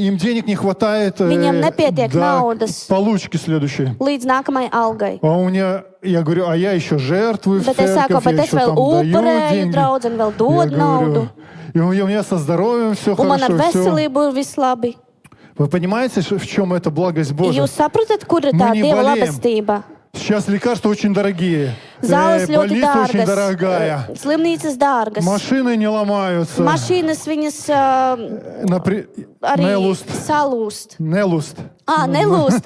им денег не хватает Viņam nepietiek до naudas. получки следующей. līdz nākamajai algai. А у меня, я говорю, а я еще жертвую в Bet es saku, церковь, я bet es еще vēl там даю upurēju, деньги. draudzene vēl Я dod naudu. говорю, и у меня со здоровьем все Un man ar хорошо. Всё. veselību ir viss labi. Вы понимаете, в чем эта благость Божия? Jūs saprotat, kur ir Мы tā не Dieva болеем. labestība? Сейчас лекарства очень дорогие. Zāles ļoti Больница очень dārgas, дорогая. slimnīcas dārgas, Машины не ломаются. mašīnas viņas arī Нелуст. salūst. Нелуст. Nelūst.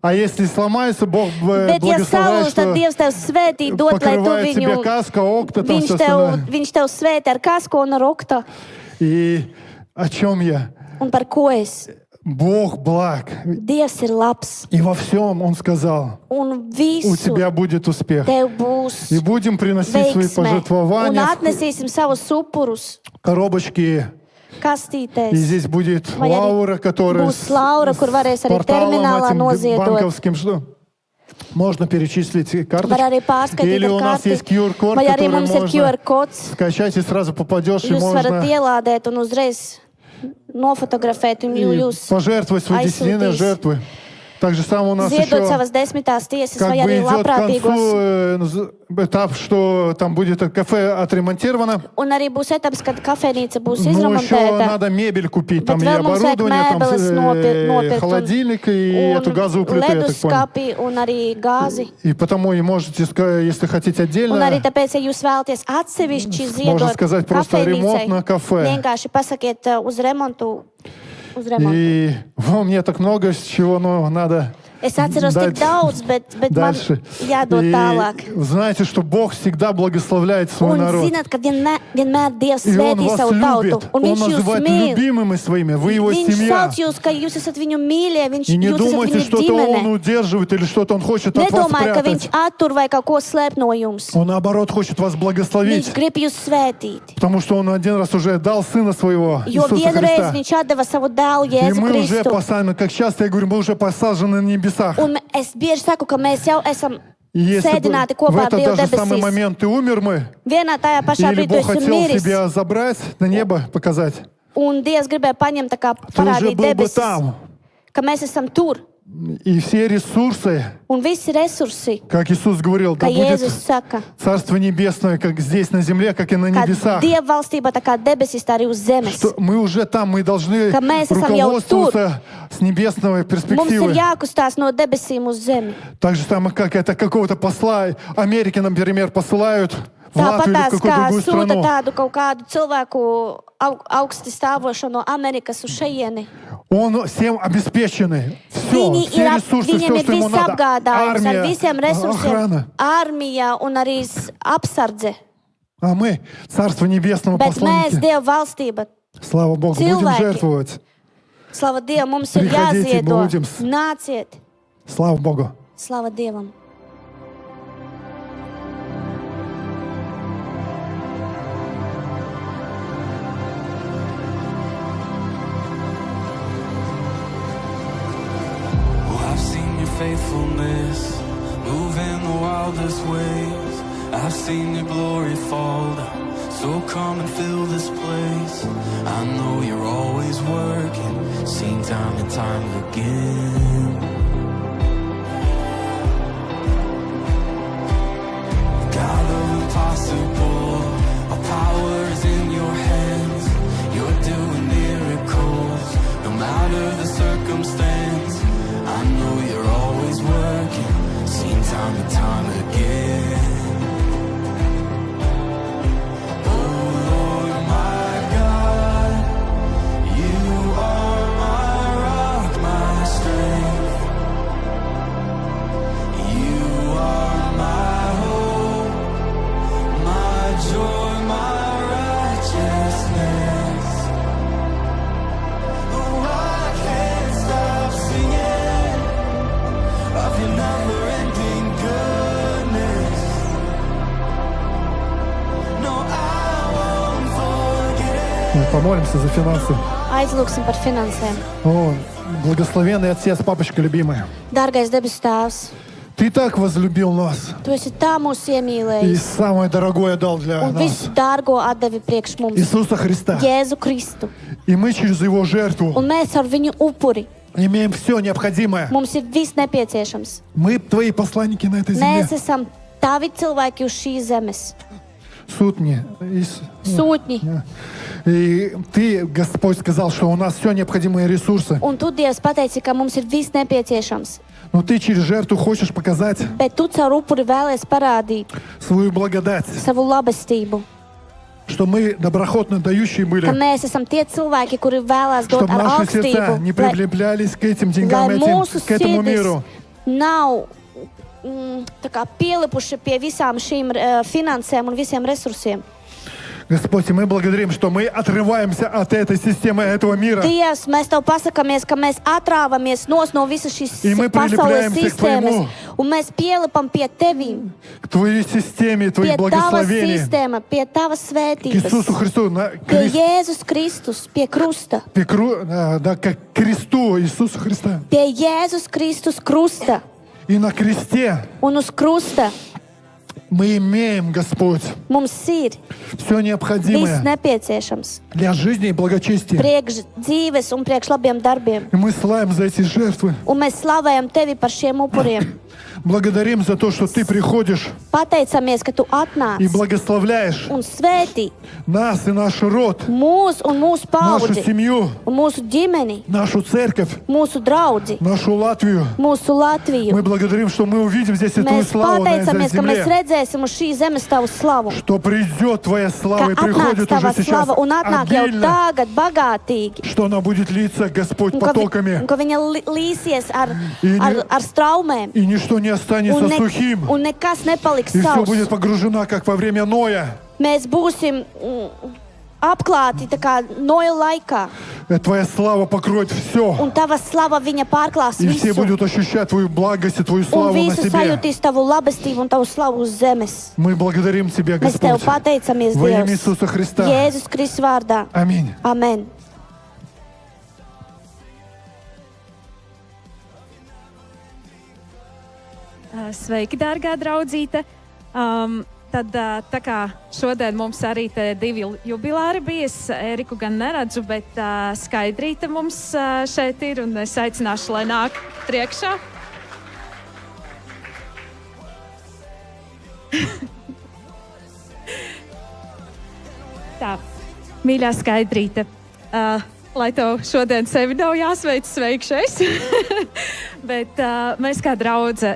А если сломается, Бог Bet, ja благословляет, salūst, tad что Dievs tev svētī, dod, lai tu покрывает viņu, тебя каска, окна, там все viņš tev остальное. svētī ar kasko un ar okta. И о чем я? Un par ko es? Бог благ. Dievs ir labs. И во всем Он сказал, Un у visu тебя будет успех. tev būs И будем приносить свои veiksme. Un пожертвования atnesīsim savus upurus в коробочки. И kastītēs. здесь будет Vai arī Лаура, которая būs Laura, kur varēs arī порталом terminālā этим noziedot. банковским, что можно перечислить Var карточку. arī pārskaitīt Или ar у нас есть karti. QR-код, Vai arī который mums ir можно QR kods. скачать и сразу попадешь, и Jūs varat можно ielādēt un uzreiz nofotografēt, un и jūs пожертвовать свои десятинные aizsūtīs. жертвы. Так же самое у нас ziedot еще savas desmitās tiesas как vai бы arī идет к концу labprātīgos. Этап, что там будет кафе отремонтировано. Un arī būs etaps, kad kafejnīca būs Ну, еще izremontēta. надо мебель купить, там Bet и vēl mums vajag оборудование, там mēbeles nopirkt, холодильник и эту газовую плиту, я так понял. leduskapi un arī gāzi. И потому и можете, если хотите Un arī отдельно, tāpēc, ja jūs vēlaties atsevišķi можно ziedot сказать просто ремонт на кафе. vienkārši pasakiet uz remontu. Uz remontu. И мне так много чего, но надо Es atceros tik daudz, bet man дальше. jādod tālāk. И знаете, что Бог всегда благословляет свой Un narод. zināt, ka vienmēr Dievs И Он svētī вас savu tautu. любит. Un Он viņš jūs называет mīl. любимыми своими. Вы его Viņš семья. sauc jūs, ka jūs esat viņu mīļie, viņš И не jūs esat думайте, viņa что-то Он ģimene. удерживает или что-то Он хочет от вас Nedomāju, ka viņš спрятать. attur vai kaut ko slēp no jums. Он, наоборот, хочет вас благословить. Viņš grib jūs svētīt. Потому что Он один раз уже дал Сына Своего, Jo Иисуса vienreiz Христа. viņš atdeva savu dēlu И Jēzu мы уже Kristu. посажены, как часто я говорю, мы уже посажены на небесах. Un es bieži saku, ka mēs jau esam И если бы sēdināti в kopā ar этот Dievu даже самый debesīs. момент и умер мы, Vienā tajā pašā или brīdī Бог tu esi хотел miris. себя забрать, на небо показать, Un Dievs gribēja paņemt, tā kā ты уже parādīt был бы debesis, там. ka mēs esam tur. И все ресурсы, Un visi resursi, как Иисус говорил, да kā будет Jēzus saka, Царство Небесное, как здесь на земле, как и на ka небесах. Dieva valstība tā kā debesis, tā arī uz zemes. Что мы уже там, мы должны Ka mēs esam jau руководствоваться с небесной Mums ir перспективы. jākustās no debesīm uz zemi. Так же самое, как это какого-то посла Америки, например, посылают в Латвию или в Tāpatās какую-то kā другую sūta страну. tādu kaut kādu cilvēku augsti stāvošu no Amerikas uz šejieni. Он всем обеспеченный. Все, Viņi все ресурсы, viņiem все, ir что ему viss надо. apgādājums ar visiem Армия, resursiem, охрана. armija un arī apsardze. А мы, Царство Небесного Bet mēs, посланники, Dieva valstība, слава Богу, будем cilvēki. жертвовать. slava Dievam, mums ir Приходите, jāziedo. будем. Nāciet, Слава Богу. slava Dievam. Oh, I've seen your faithfulness move in the wildest ways. I've seen your glory fall down. So come and fill this place. I know you're always working, seen time and time again. God of impossible, our power is in your hands. You're doing miracles, no matter the circumstance. I know you're always working, seen time and time again. Oh Lord, my God, you are my rock, my strength. You are my hope, my joy, my righteousness. Oh, I can't stop singing of your never-ending goodness. No, I won't forget it. Мы помолимся за финансы. Aizlūksim par finansēm. О, благословенный Отец, папочка любимый. Dārgais debesu Tēvs, Ты так возлюбил нас. Tu esi tā mūs И iemīlējis самое дорогое дал для un нас. visu dārgo atdevi priekš mums. Иисуса Христа. Jēzu Kristu. И мы через Его жертву Un mēs ar viņu upuri. имеем все необходимое. Mums ir viss nepieciešams. Мы Твои посланники на этой земле. Mēs esam tavi cilvēki uz šīs zemes. Сутни. Sūtņi. И Ты, Господь, сказал, что у нас все необходимые ресурсы. Un tu, Dievs, pateici, ka mums ir viss nepieciešams. Но Ты через жертву хочешь показать Bet tu caur upuri vēlies parādīt свою благодать, savu labestību. что мы доброхотно дающие Ka были, mēs esam tie cilvēki, kuri vēlās dot чтобы ar наши сердца не augstību. прилеплялись к этим деньгам, Lai mūsu к этому sirdis миру. nav tā kā pielipuši pie visām šīm finansēm un visiem resursiem. Господь, и мы благодарим, что мы отрываемся от этой системы, этого мира. Dievs, mēs Tev pasakāmies, ka mēs atrāvamies no visas šīs И мы pasaules прилепляемся к Твоему. sistēmas, un mēs pielipam pie Tevim, К Твоей системе, pie Твоих Tavas благословений. sistēma, pie Tavas К svētības, Иисусу Христу, pie Jēzus Kristus, pie krusta, к кресту Иисуса Христа. pie Jēzus Kristus krusta И на кресте un uz krusta мы имеем, Господь, mums ir все viss необходимое nepieciešams для жизни и благочестия. priekš dzīves un priekš labiem darbiem. И мы славим за эти жертвы. Un mēs slavējam Tevi par šiem upuriem. Благодарим за то, что Ты приходишь Pateicamies, ka Tu atnāc и благословляешь un svētī нас и наш род, mūs un mūsu нашу paudzi, семью, un mūsu ģimeni, нашу церковь, mūsu draudzi, нашу Латвию. mūsu Latviju. Мы благодарим, что мы увидим здесь эту Mēs славу на этой pateicamies, ka mēs земле. redzēsim uz šīs zemes Tavu slavu, Что придет Твоя ka слава и atnāks приходит Tava уже сейчас slava un atnāk jau обильно, tagad bagātīgi, что она будет литься, Господь, un ka, потоками, un ka viņa līsies ar ne- straumēm, и ничто не останется сухим, un nekas nepaliks и все savs. будет погружено, как во время Ноя. Mēs būsim apklāti tā kā Noja laikā, Твоя слава покроет все, un Tava slava viņa pārklās и все visu. будут ощущать Твою благость и Твою Un славу на visu себе. sajūtīs Tavu labestību un Tavu slavu uz zemes. Мы благодарим Тебя, Mēs Tev Господь, pateicamies, во имя Dievs, Иисуса Христа. Jēzus Kristus vārdā. Аминь. Amen. Sveiki, dārgā draudzīte! Tad, tā kā šodien mums arī te divi jubilāri bija, es Eriku gan neredzu, bet Skaidrīte mums šeit ir, un es aicināšu, lai nāk priekšā. Tā, mīļā Skaidrīte, lai tev šodien sevi nav jāsveic sveikšais, bet mēs kā draudze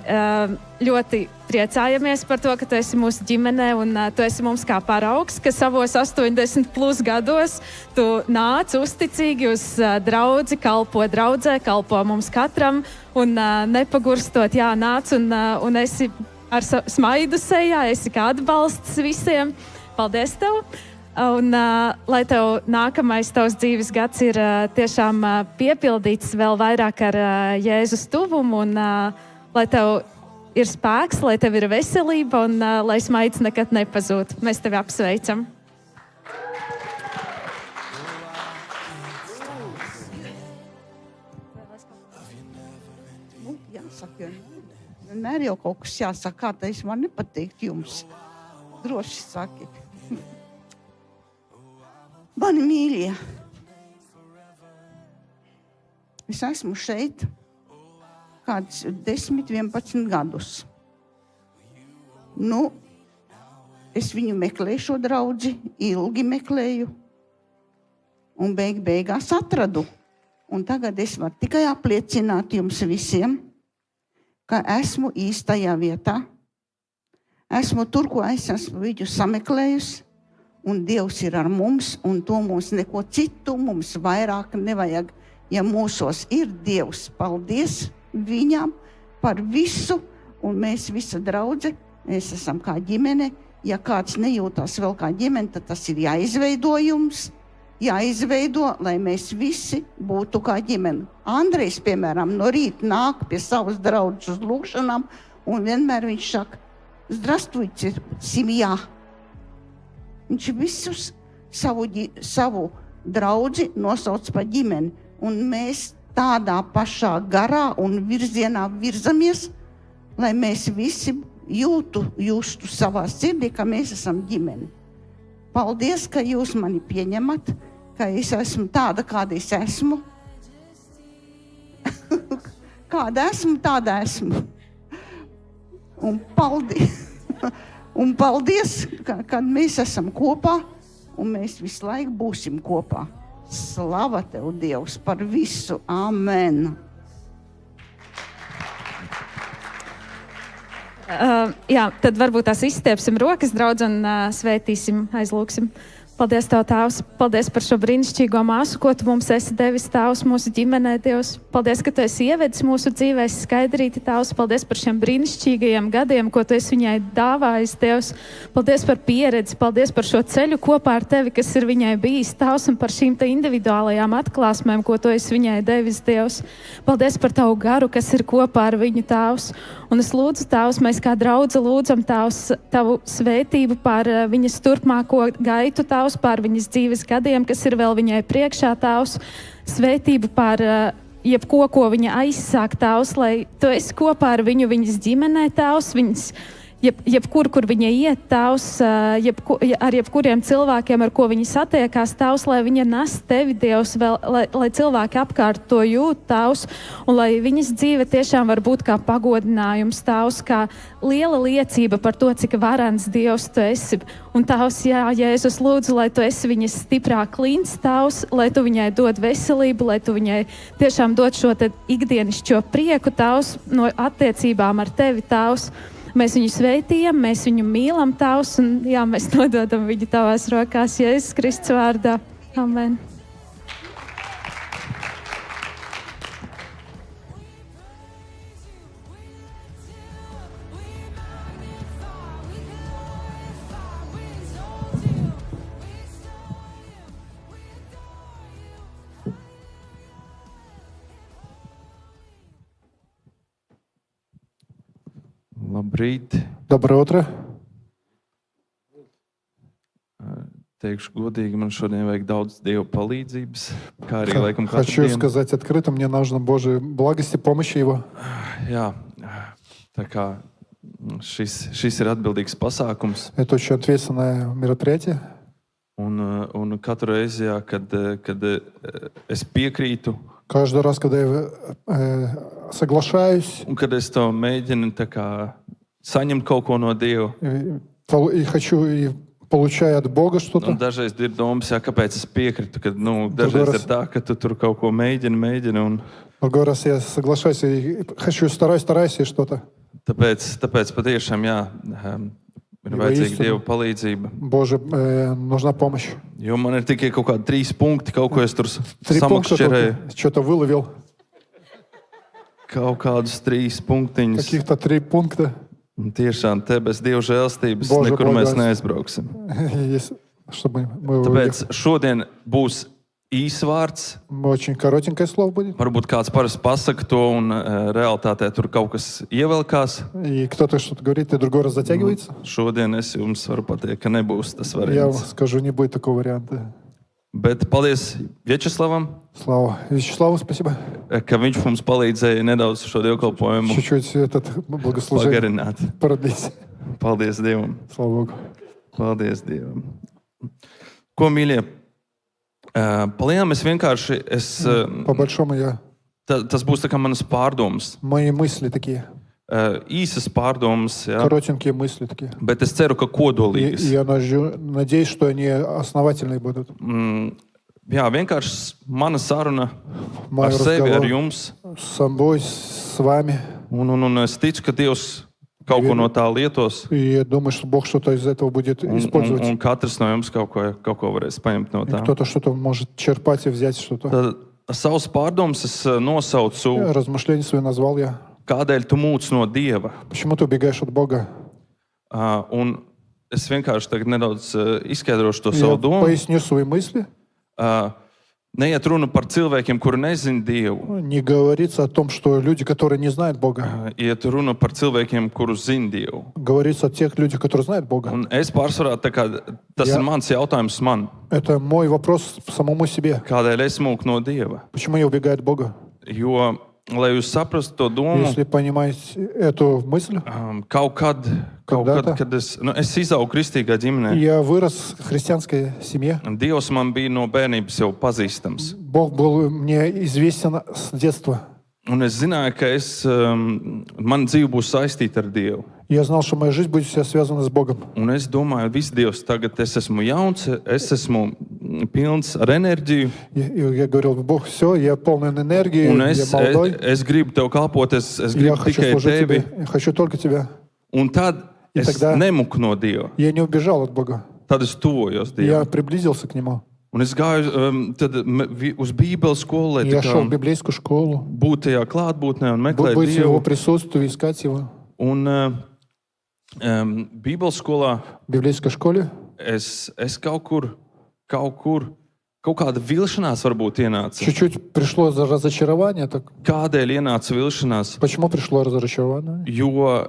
ļoti priecājamies par to, ka tu esi mūsu ģimenē un tu esi mums kā paraugs, ka savos 80 plus gados tu nāc uzticīgi uz draudzi, kalpo draudzē, kalpo mums katram un nepagurstot, jā, nāc un esi ar smaidu sejā, esi kā atbalsts visiem. Paldies tev! Un, lai tev nākamais tavs dzīves gads ir tiešām piepildīts vēl vairāk ar Jēzus tuvumu, un lai tev ir spēks, lai tev ir veselība un lai smaids nekad nepazūd. Mēs tevi apsveicam. Jāsaka, vienmēr jau kaut kas jāsaka, kā tas man nepatīk jums. Droši saki. Mani mīļie, es esmu šeit kādus 10, 11 gadus. Nu, es viņu meklēju šo draudzi, ilgi meklēju un beigās atradu. Un tagad es varu tikai apliecināt jums visiem, ka esmu īstajā vietā. Esmu tur, ko es esmu viņu sameklējusi. Un Dievs ir ar mums, un to mums neko citu mums vairāk nevajag. Ja mūsos ir Dievs, paldies viņam par visu, un mēs visa draudze, mēs esam kā ģimene. Ja kāds nejūtās vēl kā ģimene, tad tas ir jāizveido jums, jāizveido, lai mēs visi būtu kā ģimene. Andrejs, piemēram, no rīta nāk pie savas draudzes uz lūkšanām, un vienmēr viņš saka, Здравствуйте, семья. Viņš visus savu draudzi nosauc par ģimeni. Un mēs tādā pašā garā un virzienā virzamies, lai mēs visi justu savā sirdī, ka mēs esam ģimeni. Paldies, ka jūs mani pieņemat, ka es esmu tāda, kāda es esmu. Kāda esmu, tāda esmu. Un paldies, ka mēs esam kopā, un mēs visu laiku būsim kopā. Slava tev, Dievs, par visu. Amen. Jā, tad varbūt tās izstiepsim rokas, draudz, un svētīsim, aizlūksim. Paldies, Tev, Tēvs! Paldies par šo brīnišķīgo māsu, ko Tu mums esi devis, Tēvs, mūsu ģimenē, Dievs. Paldies, ka Tu esi ievedis mūsu dzīvēs Skaidrīti, Tēvs. Paldies par šiem brīnišķīgajiem gadiem, ko Tu esi viņai dāvājis, Dievs. Paldies par pieredzi, paldies par šo ceļu kopā ar Tevi, kas ir viņai bijis, Tēvs, un par šīm te individuālajām atklāsmēm, ko Tu esi viņai devis, Dievs. Paldies par Tavu garu, kas ir kopā ar viņu, Tēvs. Un es lūdzu, Tēvs, mēs kā draudze lūdzam, Tēvs, Tavu svētību par viņas turpmāko gaitu, Tēvs, par viņas dzīves gadiem, kas ir vēl viņai priekšā, Tēvs. Svētību par jebko, ko viņa aizsāk, Tēvs, lai Tu esi kopā ar viņu, viņas ģimenē, Tēvs, viņas jebkur, kur viņa iet, Tēvs, ar jebkuriem cilvēkiem, ar ko viņa satiekās, Tēvs, lai viņa nes Tevi, Dievs, vēl, lai cilvēki apkārt to jūt, Tēvs, un lai viņas dzīve tiešām var būt kā pagodinājums, Tēvs, kā liela liecība par to, cik varens Dievs Tu esi. Un Tēvs, jā, Jēzus, lūdzu, lai Tu esi viņas stiprā klints, Tēvs, lai Tu viņai dod veselību, lai Tu viņai tiešām dod šo te ikdienišķo prieku, Tēvs, no attiecībām ar Tevi, Tēvs. Mēs viņu sveitījam, mēs viņu mīlam, Tēvs, un jā, mēs nododam viņu Tavās rokās, Jēzus Kristus vārdā. Amen. Labrīt. Доброе утро. Teikšu godīgi, man šodien vajag daudz Dieva palīdzības, kā arī laikam katru Хочу dienu. сказать открыто, мне нужно Божьей благости, помощи Его. Jā, tā kā šis ir atbildīgs pasākums. Это очень ответственное мероприятие. Un katru reizi, jā, kad es piekrītu, Каждый раз, когда я соглашаюсь un kad es to mēģinu tā kā saņemt kaut ko no Dieva, и хочу и получаю от Бога un что-то, dažreiz ir domas, jā, kāpēc es piekritu, kad dažreiz ir tā, ka tu tur kaut ko mēģini, un другой раз я соглашаюсь и хочу, стараюсь и что-то. tāpēc patiešām, jā, ir vajadzīga Dieva palīdzība. Боже, нужна помощь. Jo man ir tikai kaut kādi 3 punkti, kaut ko es tur 3 пункта samakšķerēju. только, что-то выловил. Kaut kādus 3 punktiņus. Каких-то 3 пункта. Un tiešām te bez Dieva žēlstības Boža nekur mēs благодать. neaizbrauksim. Чтобы мы Tāpēc šodien būs īsvārds. очень коротенькое слово будет. Varbūt kāds parasti pasaka to, un realitātē tur kaut kas ievelkās. И кто-то что-то говорит, и другой раз затягивается. Šodien es jums varu pateikt, ka nebūs tas Я variants. скажу, не будет такого варианта. Bet paldies Vjačeslavam, Слава Вячеславу, спасибо. ka viņš mums palīdzēja nedaudz šo dievkalpojumu Чуть-чуть этот благослужение pagarināt. продлить. Paldies Dievam! Слава Богу. Paldies Dievam! Ko, mīļie? Palielam es vienkārši, По большому tas būs tā kā manas pārdomas, мои мысли такие, īsas pārdomas, jā, коротенькие мысли такие. bet es ceru, ka И kodolīgas. я надеюсь, что они основательные будут. Jā, vienkārši mana saruna Мой ar sevi, ar разговор jums, с собой, с вами. un es ticu, ka Dievs kaut ko no tā lietos, И я думаю, что Бог что-то из этого будет использовать. un katrs no jums kaut ko varēs paņemt no И tā. кто-то что-то может черпать и взять что-то. Tad savus pārdomas es nosaucu, Размышления свои назвал я. kādēļ tu mūc no Dieva. Почему ты убегаешь от Бога? Un es vienkārši tagad nedaudz izskaidrošu to Я savu domu. поясню свои мысли. Neiet runa par cilvēkiem, kuri nezina Dievu. Не говорится о том, что люди, которые не знают Бога. Iet runa par cilvēkiem, kurus zina Dievu. Говорится о тех людях, которые знают Бога. Un es pārsvarā, tā kā tas Jā. ir mans jautājums man, Это мой вопрос самому себе. kādēļ es mūku no Dieva. Почему я убегаю от Бога? Jo, lai jūs saprastu to domu, Если понимаете эту мысль, kaut kad, Когда-то. kad es izaugu kristīgā ģimenē, я вырос в христианской семье. Dievs man bija no bērnības jau pazīstams. Бог был мне известен с детства. Un es zināju, ka man dzīve būs saistīta ar Dievu. Я знал, что моя жизнь будет вся связана с Богом. Un es domāju, viss Dievs, tagad es esmu jauns, es esmu pilns ar enerģiju, Я говорил, Бог, все, я полон энергии, un я молодой. es gribu Tev kalpot, es Я gribu хочу tikai служить Tevi. тебе, я хочу только тебя. Un tad И es тогда- nemuku no Dieva. Я не убежал от Бога. tad es tuvojos я Dievam. приблизился к Нему. Un es gāju tad uz Bībeles skolu, lai Я tā шел в kā библейскую школу, būtu tajā klātbūtnē un meklēt быть в Его Dievu. присутствии, искать Его. Un Bībeles skolā В библейской школе es kaut kāda vilšanās varbūt ienāca. чуть-чуть пришло разочарование. Так Kādēļ ienāca vilšanās? почему пришло разочарование? Jo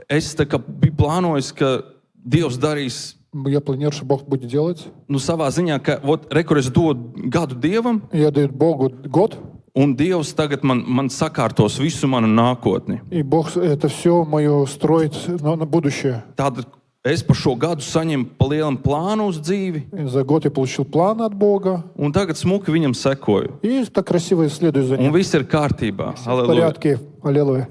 es tā kā biju plānojis, ka Dievs darīs Я планирую, что Бог будет делать. savā ziņā, ka kur es dodu gadu Dievam, Я даю Богу год, un Dievs tagad man sakārtos visu manu nākotni. и Бог это все мое строит на будущее. Tātad es par šo gadu saņemu pa lielam plānu uz dzīvi, И за год я получил план от Бога, un tagad smuki viņam sekoju. и так красиво следую за Un ним. viss ir kārtībā. В Halleluja. порядке. Аллилуйя.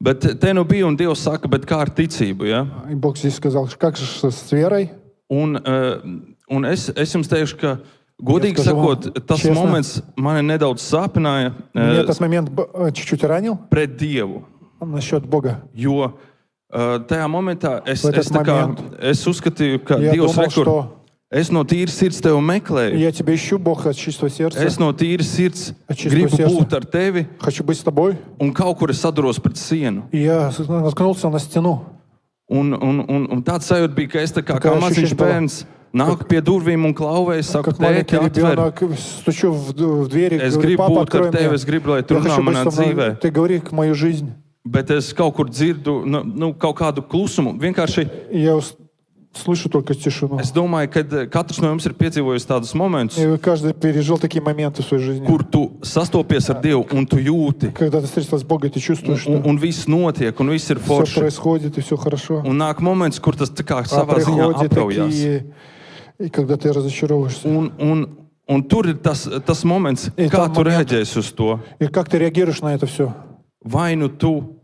Bet te nu bija, un Dievs saka, bet kā ar ticību? Ja? И Бог здесь сказал, как же с верой? Un es jums teikšu, ka godīgi Я скажу вам sakot, tas честно, moments mani nedaudz sāpināja Меня этот момент чуть-чуть ранил pret Dievu. насчет Бога. Jo tajā momentā es этот момент uzskatīju, ka Я Dievs думал, rekur, что es no tīras sirds tevi meklēju. я тебя ищу, Бог, от чистого сердца. Es no tīras sirds От чистого gribu сердца. būt ar tevi, Хочу быть с тобой. un kaut kur es saduros pret sienu. И я наткнулся на стену. Un tāds sajūta bija, ka es tā kā Такая maziņš ощущение было. bērns nāku pie durvīm un klauvēju, saku, Как маленький tēti, atver. ребенок, стучу в дверь, Es говорю, gribu папа, būt открой ar tevi, мне. es gribu, lai tu Я runā хочу быть manā со мной. dzīvē. Ты говори мою жизнь. Bet es kaut kur dzirdu kaut kādu klusumu. Vienkārši И я слышу только тишину. es domāju, ka katrs no jums ir piedzīvojis tādus momentus, И каждый пережил такие моменты в своей жизни. kur tu sastopies ar Dievu un tu jūti, Когда ты встретился с Богом, ты чувствуешь, что un viss notiek, un viss ir все forši. происходит и все хорошо. Un nāk moments, kur tas tā kā А savā ziņā приходят apraujās. такие, и когда ты разочаровываешься. Un tur ir tas moments, И kā там tu момент. reaģēsi uz to. И как ты реагируешь на это все? Vai nu tu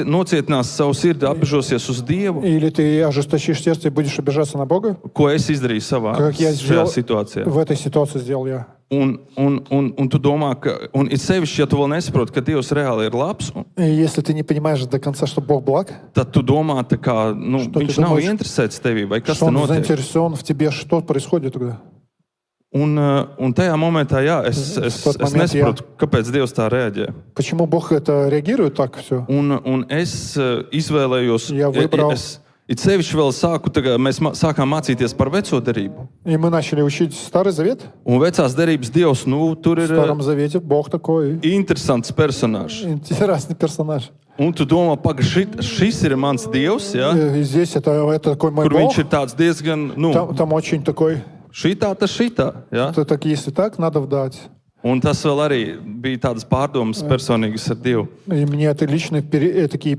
nocietināsi savu sirdi, apbežosies uz Dievu, Или ты ожесточишь сердце и будешь обижаться на Бога? ko es izdarīju savā Как я šajā сделал, situācijā. в этой ситуации сделал я. Un tu domā, ka, un it sevišķi, ja tu vēl nesaproti, ka Dievs reāli ir labs, И если ты не понимаешь до конца, что Бог благ, tad tu domā, tā kā, Что viņš ты nav думаешь, interesēts tevī, vai kas что te Он notiek. заинтересован в тебе, что происходит тогда? Un tajā momentā, jā, es тот момент, nesaprotu, kāpēc Dievs tā reaģē. Почему Бог это реагирует так все? Un es izvēlējos, Я выбрал. it sevišķi vēl mēs sākām mācīties par veco derību. И мы начали учить Старый Завет. Un vecās derības Dievs, tur В ir Старом Завете Бог такой interesants personāžs. интересный персонаж. Un tu domā, pagaidi, šis ir mans Dievs, ja? И здесь это такой мой Kur Бог. viņš ir tāds diezgan, Там очень такой, šitā, tas šitā, ja? это так, если так, надо вдать. Un tas vēl arī bija tādas pārdomas personīgas ar Dievu. И мне это личные такие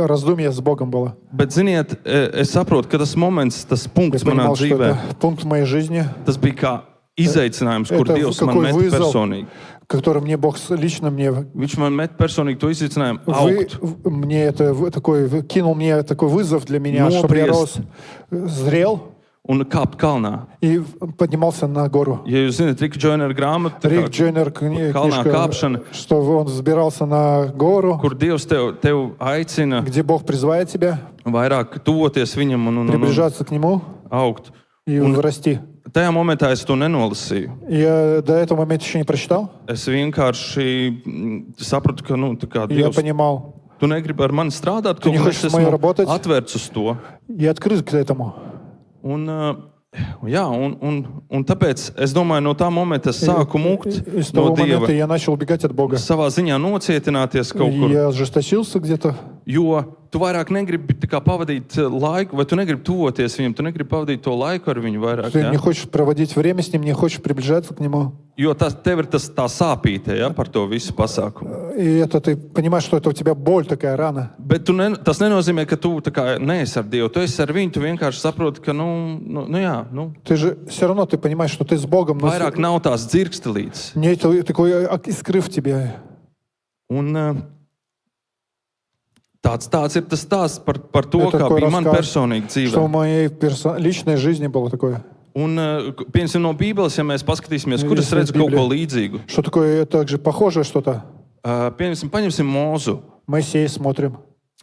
раздумья с Богом было. Bet, ziniet, es saprotu, ka tas moments, tas Я punkts manā понимал, что dzīvē, это пункт в моей жизни, tas bija kā izaicinājums, kur Это Dievs man какой met вызов. personīgi. который мне Бог лично мне Viņš man met personīgi to izaicinājumu augt. мне это такой кинул мне такой вызов для меня, чтобы я рос, зрел Un kāpt kalnā. и поднимался на гору. Ja jūs zināt, Rika Džoinera grāmatu, Рик Джойнер, kalnā книжка, kāpšana, что он взбирался на гору, kur Dievs tev aicina где Бог призывает тебя vairāk tuvoties viņam un приближаться к Нему augt. и расти. Tajā momentā es to nenolasīju. Я до этого момента еще не прочитал. Es vienkārši sapratu, ka tā kā Я Dievs, понимал, tu negribi ar mani strādāt, Tu ka не хочешь es со мной esmu работать? atvērts uz to. я открыт к этому. Un, jā, un tāpēc es domāju, no tā momenta es sāku mukt И с no того Dieva. момента я начал убегать от Бога. Savā ziņā nocietināties kaut kur. Я ожесточился где-то. Jo tu vairāk negribi tā kā pavadīt laiku, vai tu negribi tuvoties viņam, tu negribi pavadīt to laiku ar viņu vairāk. Ты Ja? не хочешь проводить время с Ним, не хочешь приближаться к Нему. Jo tev ir tā sāpīte, ja, par to visu pasākumu. И это ты понимаешь, что это у тебя боль такая, рана. Bet tas nenozīmē, ka tu tā kā neesi ar Dievu. Tu esi ar viņu, tu vienkārši saproti, ka, jā, Ты же все равно ты понимаешь, что ты с Богом. Но vairāk nav tās dzirkstelītes. нет такой искры в тебе. Un tāds ir tas stāsts par to, Это kā такой bija man рассказ, personīgi Что в dzīve. моей личной жизни было такое. Un, piemēram, no Bībeles, ja mēs paskatīsimies, kur es Если redzu kaut Библия. ko līdzīgu. Что такое также похожее что-то. Piemēram, paņemsim Mūzu. Моисей смотрим.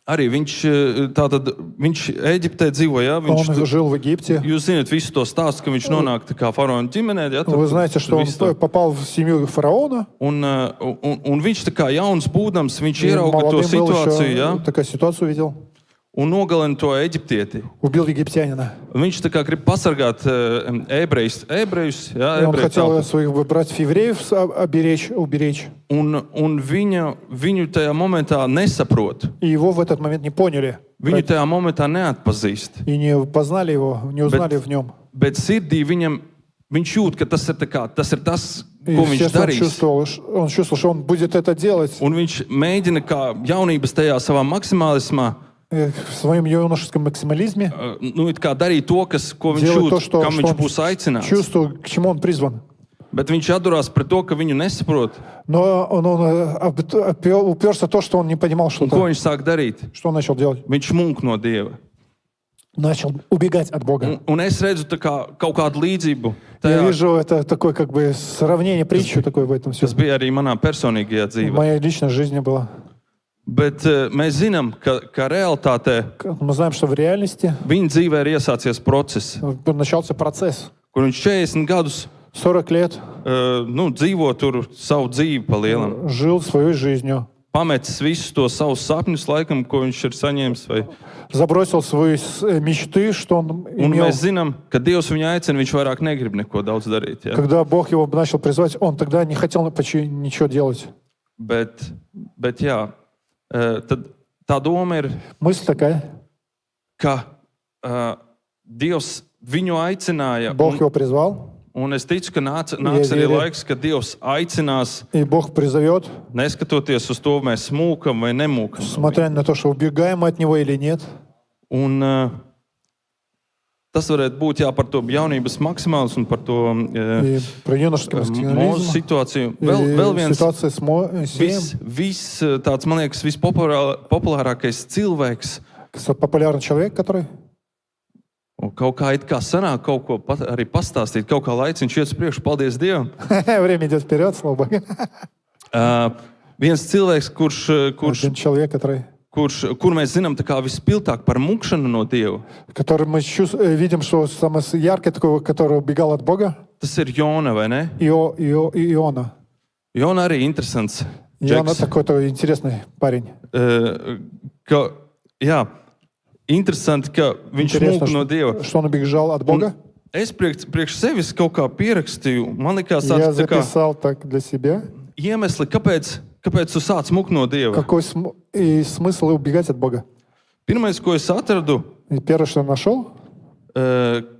Arī viņš Ēģiptē dzīvoja. Он жил в Египте. Jūs zināt visu to stāstu, ka viņš nonāk tā kā faraona ģimenē. Ja, Вы знаете, что он попал в семью фараона. Un viņš tā kā jauns būdams, viņš И ierauga to молодым был situāciju, ja, еще, такая ситуацию увидел. un nogalina to eģiptieti. Убил египтянина. Viņš tā kā grib pasargāt ebrejus, ja, И он ebreju хотел tautu. своих братьев-евреев уберечь. Un viņu tajā momentā nesaprot. И его в этот момент не поняли. Viņu tajā momentā neatpazīst. И не познали его, не узнали в нем. Bet sirdī viņš jūt, ka tas ir tas, И ko viņš естественно, darīs. он чувствовал, что он будет это делать. Un viņš mēģina kā jaunības tajā savā maksimālismā В своем юношеском максимализме it kā darīt to, ko viņš делать то, jūt, kam viņš būs он aicināts. чувствовал, к чему он призван. Bet viņš atdurās pret to, ka viņu nesaprot. Но он уперся в то, что он не понимал, Un ko viņš sāk darīt? что он начал делать. Viņš munk no Dieva. Начал убегать от Бога. Un es redzu tā kā kaut kādu līdzību. Я Tajā, вижу это такое как бы сравнение, притчу такое в этом всем. tas bija arī manā personīgajā В dzīvē. моей личной жизни было. Bet mēs zinām, ka realitātē Мы знаем, что в реальности viņa dzīvē ir iesācies process, начался процесс. kur viņš 40 gadus 40 лет dzīvo tur savu dzīvi pa lielam. жил своей жизнью. Pametis visus tos savus sapņus, laikam, ko viņš ir saņēmis. Забросил свои мечты, что он Un имел. mēs zinām, ka Dievs viņu aicina, viņš vairāk negrib neko daudz darīt. Ja? Когда Бог его начал призывать, он тогда не хотел ничего делать. Bet jā, tad tā doma ir, Мысль такая. ka Dievs viņu aicināja. Бог его призвал, Un es ticu, ka nāks arī верю. laiks, kad Dievs aicinās, и Бог призовет, neskatoties uz to, mēs smūkam vai nemūkam. смотря на то, что убегаем мы от него или нет. Un tas varētu būt jā, par to jaunības maksimālis un par to И про юношеский mūsu маскулинизм. situāciju. И Vēl viens ситуация с Моисеем. tāds, man liekas, vispopulārākais cilvēks. Популярный человек, который Un kaut kā it kā sanāk kaut ko arī pastāstīt, kaut kā laiciņš iet uz priekšu, paldies Dievam. время идет вперед, слава Богу. Viens cilvēks, Один человек, kur mēs zinām tā kā vispilgtāk par mukšanu no Dieva, который мы видим, что самый яркий такой, который убегал от Бога, tas ir Jona, vai ne? Иона. Jona arī interesants. Иона džeks. такой-то интересный парень. Jā, interesanti, ka viņš Интересно, mūka no Dieva. что он убежал от Бога. Es priekš sevis kaut kā pierakstīju. Man liekas, Я tāds tā kā записал так для себя. iemesli, kāpēc tu sāc mūkt no Dieva. Какой смысл убегать от Бога? Pirmais, ko es atradu, И первое, что я нашел,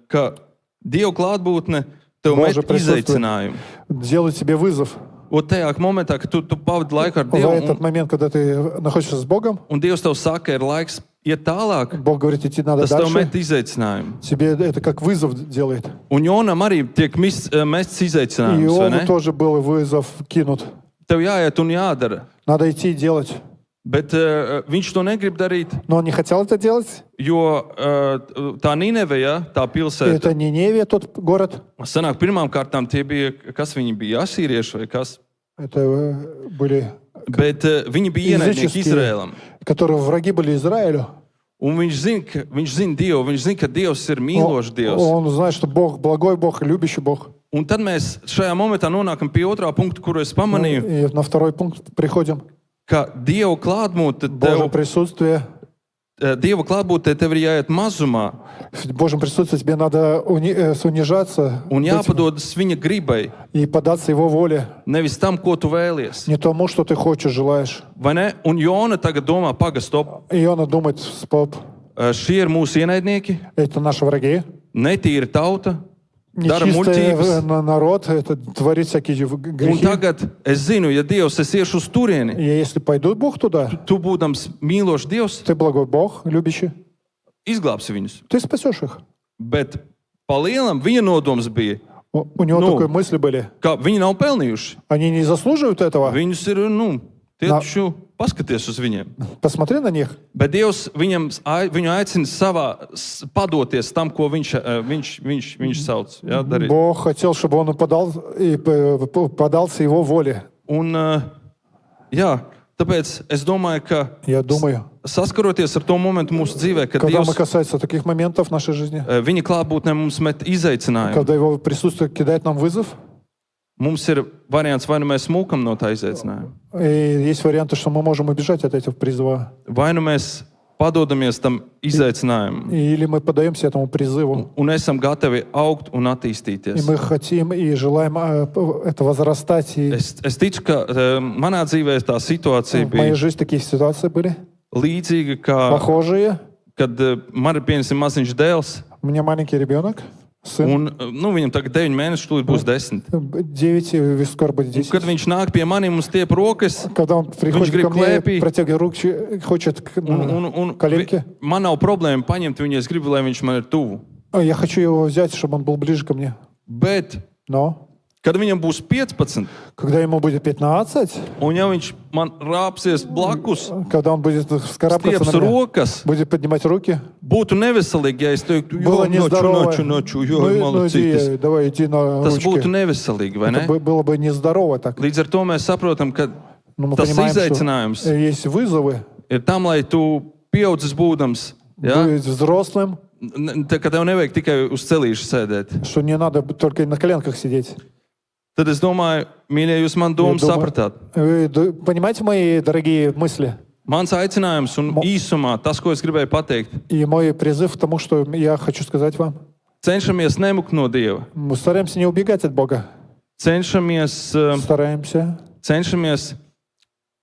ka Dieva klātbūtne tev Божье met присутствие izaicinājumu. делает тебе вызов. Un tajā momentā, kad tu pavadi laiku ar В Dievu, этот момент, когда ты находишься с Богом, un Dievs tev saka, ir laiks iet tālāk, Бог говорит, идти надо tas tev met дальше. izaicinājumu. Тебе это как вызов делает. Un Jonam arī tiek mests И izaicinājums, vai Иону ne? тоже был вызов кинут. Tev jāiet un jādara. Надо идти и делать. Bet viņš to negrib darīt, Но он не хотел это делать. jo tā Nineve, ja, tā pilsēta, Это Ниневия, тот город. sanāk, pirmām kārtām tie bija, kas viņi bija, asīrieši vai kas, Это были, bet viņi bija ienaidnieki Izrēlam. которые враги были Израилю. Un viņš zina Dievu, viņš zina, ka Dievs ir mīlošs Dievs. Он знает, что Бог благой Бог, любящий Бог. Un tad mēs šajā momentā nonākam pie otrā punkta, kuru es pamanīju, И на второй пункт приходим. ka Dieva klātbūtne Божье присутствие. tev ir jāiet mazumā В Божьем присутствии тебе надо унижаться un быть jāpadodas viņa gribai, и податься Его воле. nevis tam, ko tu vēlies. Не тому, что ты хочешь, желаешь. Vai ne? Un Jona tagad domā, paga, stop. Иона думает, стоп, Šie ir mūsu ienaidnieki, это наши враги. netīra tauta, dara Нечистый muļķības. народ, это творит всякие Un грехи. tagad es zinu, ja Dievs es iešu uz turieni, И если пойдет Бог туда, tu būdams mīlošs Dievs, ты благой Бог, любящий, izglābsi viņus. ты спасешь их. Bet pa lielam viņa nodoms bija, У него Ну. такой мысли были. ka viņi nav pelnījuši. Они не заслуживают этого. Viņus ir, tie Na. taču paskaties uz viņiem. Посмотри на них. Bet Dievs viņu aicina padoties tam, ko viņš sauc. Ja, darīt. Бог хотел, чтобы он подался Его воле. Un, jā, Tāpēc es domāju, ka Я думаю, saskaroties ar to momentu mūsu dzīvē, kad когда мы Dievs касаемся таких моментов в нашей жизни, viņa klātbūtnē mums met izaicinājumu, когда Его присутствие кидает нам вызов, mums ir variants, vai nu mēs mūkam no tā izaicinājuma, и есть варианты, что мы можем убежать от этого призыва, vai nu mēs padodamies tam izaicinājumam или мы поддаемся этому призыву, un esam gatavi augt un и attīstīties. мы хотим и желаем это возрастать. И Es ticu, ka manā dzīvē tā situācija в моей bija жизни такие ситуации были, līdzīga, kā похожие. kad man ir piemēram maziņš dēls, У меня маленький ребенок, сын, un viņam tagad 9 mēneši, tūlīt būs 10. 9, скоро будет Un, 10. kad viņš nāk pie maniem un stiep rokas, Когда он приходит grib ко мне, klēpī. протягивает руки, хочет un коленки, man nav problēma paņemt viņu, es gribu, lai viņš man ir tuvu. я хочу его взять, чтобы он был ближе ко мне. Bet, Но kad viņam būs 15, когда ему будет 15, un ja viņš man rāpsies blakus, когда он будет вскарабкаться stieps на меня, rokas, будет поднимать руки, būtu neveselīgi, ja es teiktu, было нездорово. jo, Иди, давай, иди на Tas būtu ручки. neveselīgi, vai ne? Это было бы нездорово так. Līdz ar to mēs saprotam, ka Но мы tas понимаем, izaicinājums что есть вызовы ir tam, lai tu pieaudzis būdams, ja? быть взрослым, Ka tev nevajag tikai uz celīšu sēdēt. что не надо только на коленках сидеть. Tad es domāju, mīļie, jūs man domu sapratāt. Вы понимаете мои дорогие мысли? Mans aicinājums un īsumā tas, ko es gribēju pateikt, И мой призыв к тому, что я хочу сказать вам. cenšamies nemukt no Dieva. Мы стараемся не убегать от Бога. Cenšamies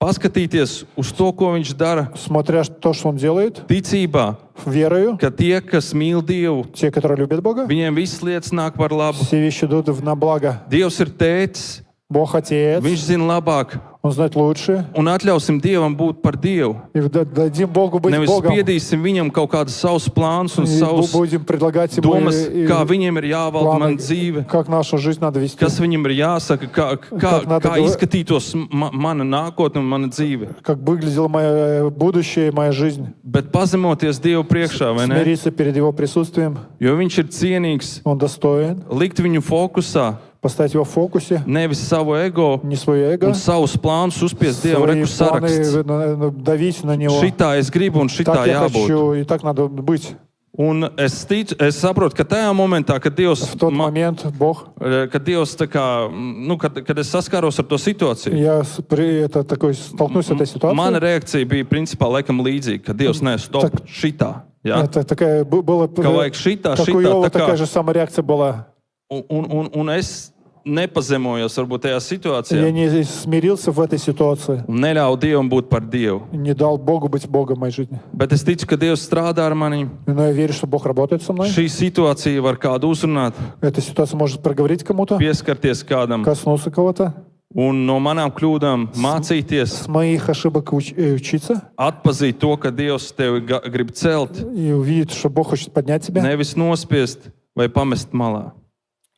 paskatīties uz to, ko Viņš dara, Смотря то, что Он делает, ticībā, верою, ka tie, kas mīl Dievu, те, которые любят Бога, viņiem visas lietas nāk par labu. все вещи идут на благо. Dievs ir tētis, Бог Отец, Viņš zina labāk, Он знает лучше. un atļausim Dievam būt par Dievu. И дадим Богу быть Nevis Богом. spiedīsim Viņam kaut kādus savus plānus un И savus будем предлагать Ему, domas, kā Viņam ir jāvalda man планы, dzīve, как нашу жизнь надо вести. kas Viņam ir jāsaka, kā izskatītos mana nākotne un mana dzīve. Как выглядело мое будущее, моя жизнь. Bet pazemoties Dievu priekšā, vai ne? Смириться перед Его присутствием. Jo Viņš ir cienīgs, Он достоин. likt viņu fokusā, Поставить Его в фокусе. nevis savu ego Не свое эго. un savus plānus uzspiest Dievam, Свои reku saraksts. планы давить на Него. Šitā es gribu un šitā Так я jābūt. хочу, и так надо быть. Un es saprotu, ka tajā momentā, kad Dievs, В тот момент Бог, kad Dievs tā kā, kad es saskāros ar to situāciju, я столкнусь с этой mana ситуацией. reakcija bija principā laikam līdzīga, ka Dievs nē, stop, šitā. Ja? Это такая была, Ka vajag šitā, как у šitā. Иова tā kā- такая же самая реакция была. Un es nepazemojos varbūt tajā Я situācijā не смирился в этой ситуации. un neļauju Dievam būt par Dievu. Не дал Богу быть Богом в моей жизни. Bet es ticu, ka Dievs strādā ar mani. Но я верю, что Бог работает со мной. Šī situācija var kādu uzrunāt, Эта ситуация может проговорить кому-то, pieskarties kādam коснуться кого-то, un no manām kļūdām mācīties, с моих ошибок учиться atpazīt to, ka Dievs tevi grib celt, и увидеть, что Бог хочет поднять тебя nevis nospiest vai pamest malā.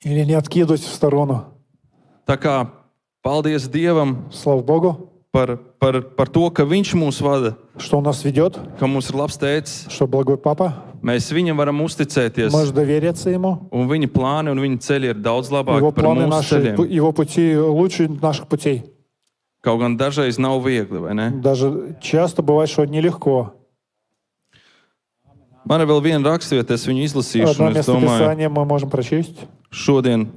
или не откидывать в сторону. Tā kā paldies Dievam Слава Богу, par to, ka Viņš mūs vada, что Он нас ведет, ka mums ir labs tēvs. что благой Папа, Mēs Viņam varam uzticēties, можешь довериться Ему. un Viņa plāni un Viņa ceļi ir daudz labāki Его par планы mūsu наши, ceļiem. Его пути лучше наших путей. Kaut gan dažreiz nav viegli, vai ne? Даже часто бывает, что нелегко. Man ir vēl viena rakstvieta, es viņu izlasīšu, Одно un es место domāju, Писания мы можем прочесть. šodien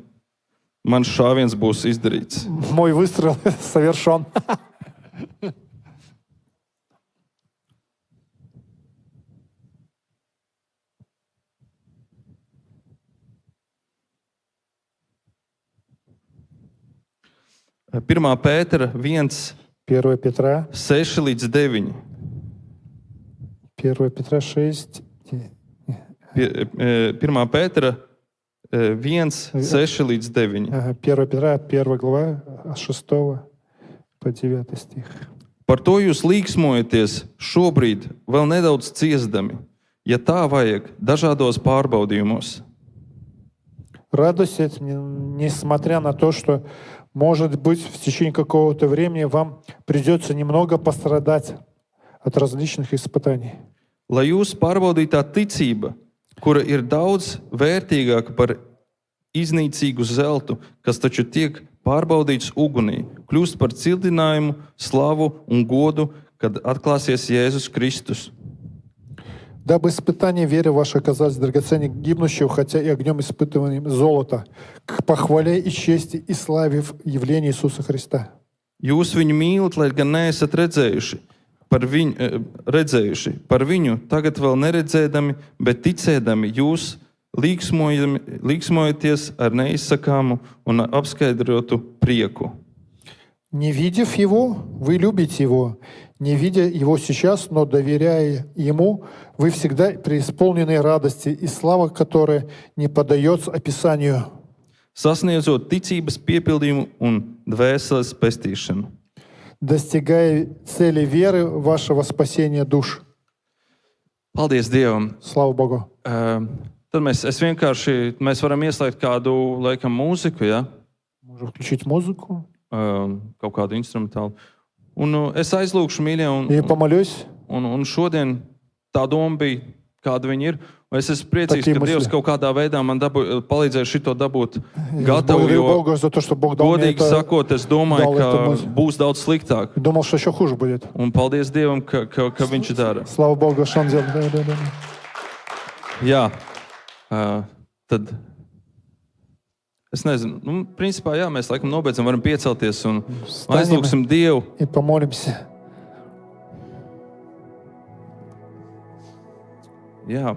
mans šāviens būs izdarīts. Мой выстрел совершен. Pirmā Pētera 1, 1 Петра, 6 līdz 9. 1 Петра 6, Pirmā Pētera 1, 6 līdz 9. 1 Петра, 1 глава, с 6 по 9 стих. Par to jūs līksmojaties šobrīd vēl nedaudz ciestami, ja tā vajag, dažādos pārbaudījumos. Радуйтесь, несмотря на то, что, может быть, в течение какого-то времени вам придется немного пострадать от различных испытаний. Lai jūsu pārbaudītā ticība, kura ir daudz vērtīgāka par iznīcīgu zeltu, kas taču tiek pārbaudīts ugunī, kļūst par cildinājumu, slavu un godu, kad atklāsies Jēzus Kristus. Дабы испытания веры вашей оказались драгоценнее гибнущего, хотя и огнем испытыванием золота, к похвале и чести и славе в явлении Иисуса Христа. Jūs viņu mīlat, lai gan neesat redzējuši par viņu, tagad vēl neredzēdami, bet ticēdami jūs līksmojaties ar neizsakāmu un apskaidrotu prieku. Не видев Его, вы любите Его. Не видя Его сейчас, но доверяя Ему, вы всегда преисполнены радости, и слава которой не поддается описанию. Sasniedzot ticības piepildījumu un dvēseles pestīšanu. Достигая цели веры вашего спасения душ. Paldies Dievam! Слава Богу! Tad mēs varam ieslēgt kādu, laikam, mūziku, ja? Можем включить музыку. Kaut kādu instrumentālu. Un es aizlūgšu, mīļie, И помолюсь. un šodien tā doma bija, kāda viņa ir. Un es esmu priecīgs, Такие ka Dievs мысли. kaut kādā veidā man palīdzēja šito dabūt gatavu, Благодарю jo, Бога за то, что Бог дал мне godīgi это. sakot, es domāju, dal ka эту мысль. būs daudz sliktāk. Думал, что еще хуже будет. Un paldies Dievam, ka viņš dara. Слава Богу, что Он делает. Да. Jā, tad es nezinu, principā, jā, mēs laikam nobeidzam, varam piecelties un aizlūgsim Dievu. И помолимся. Jā.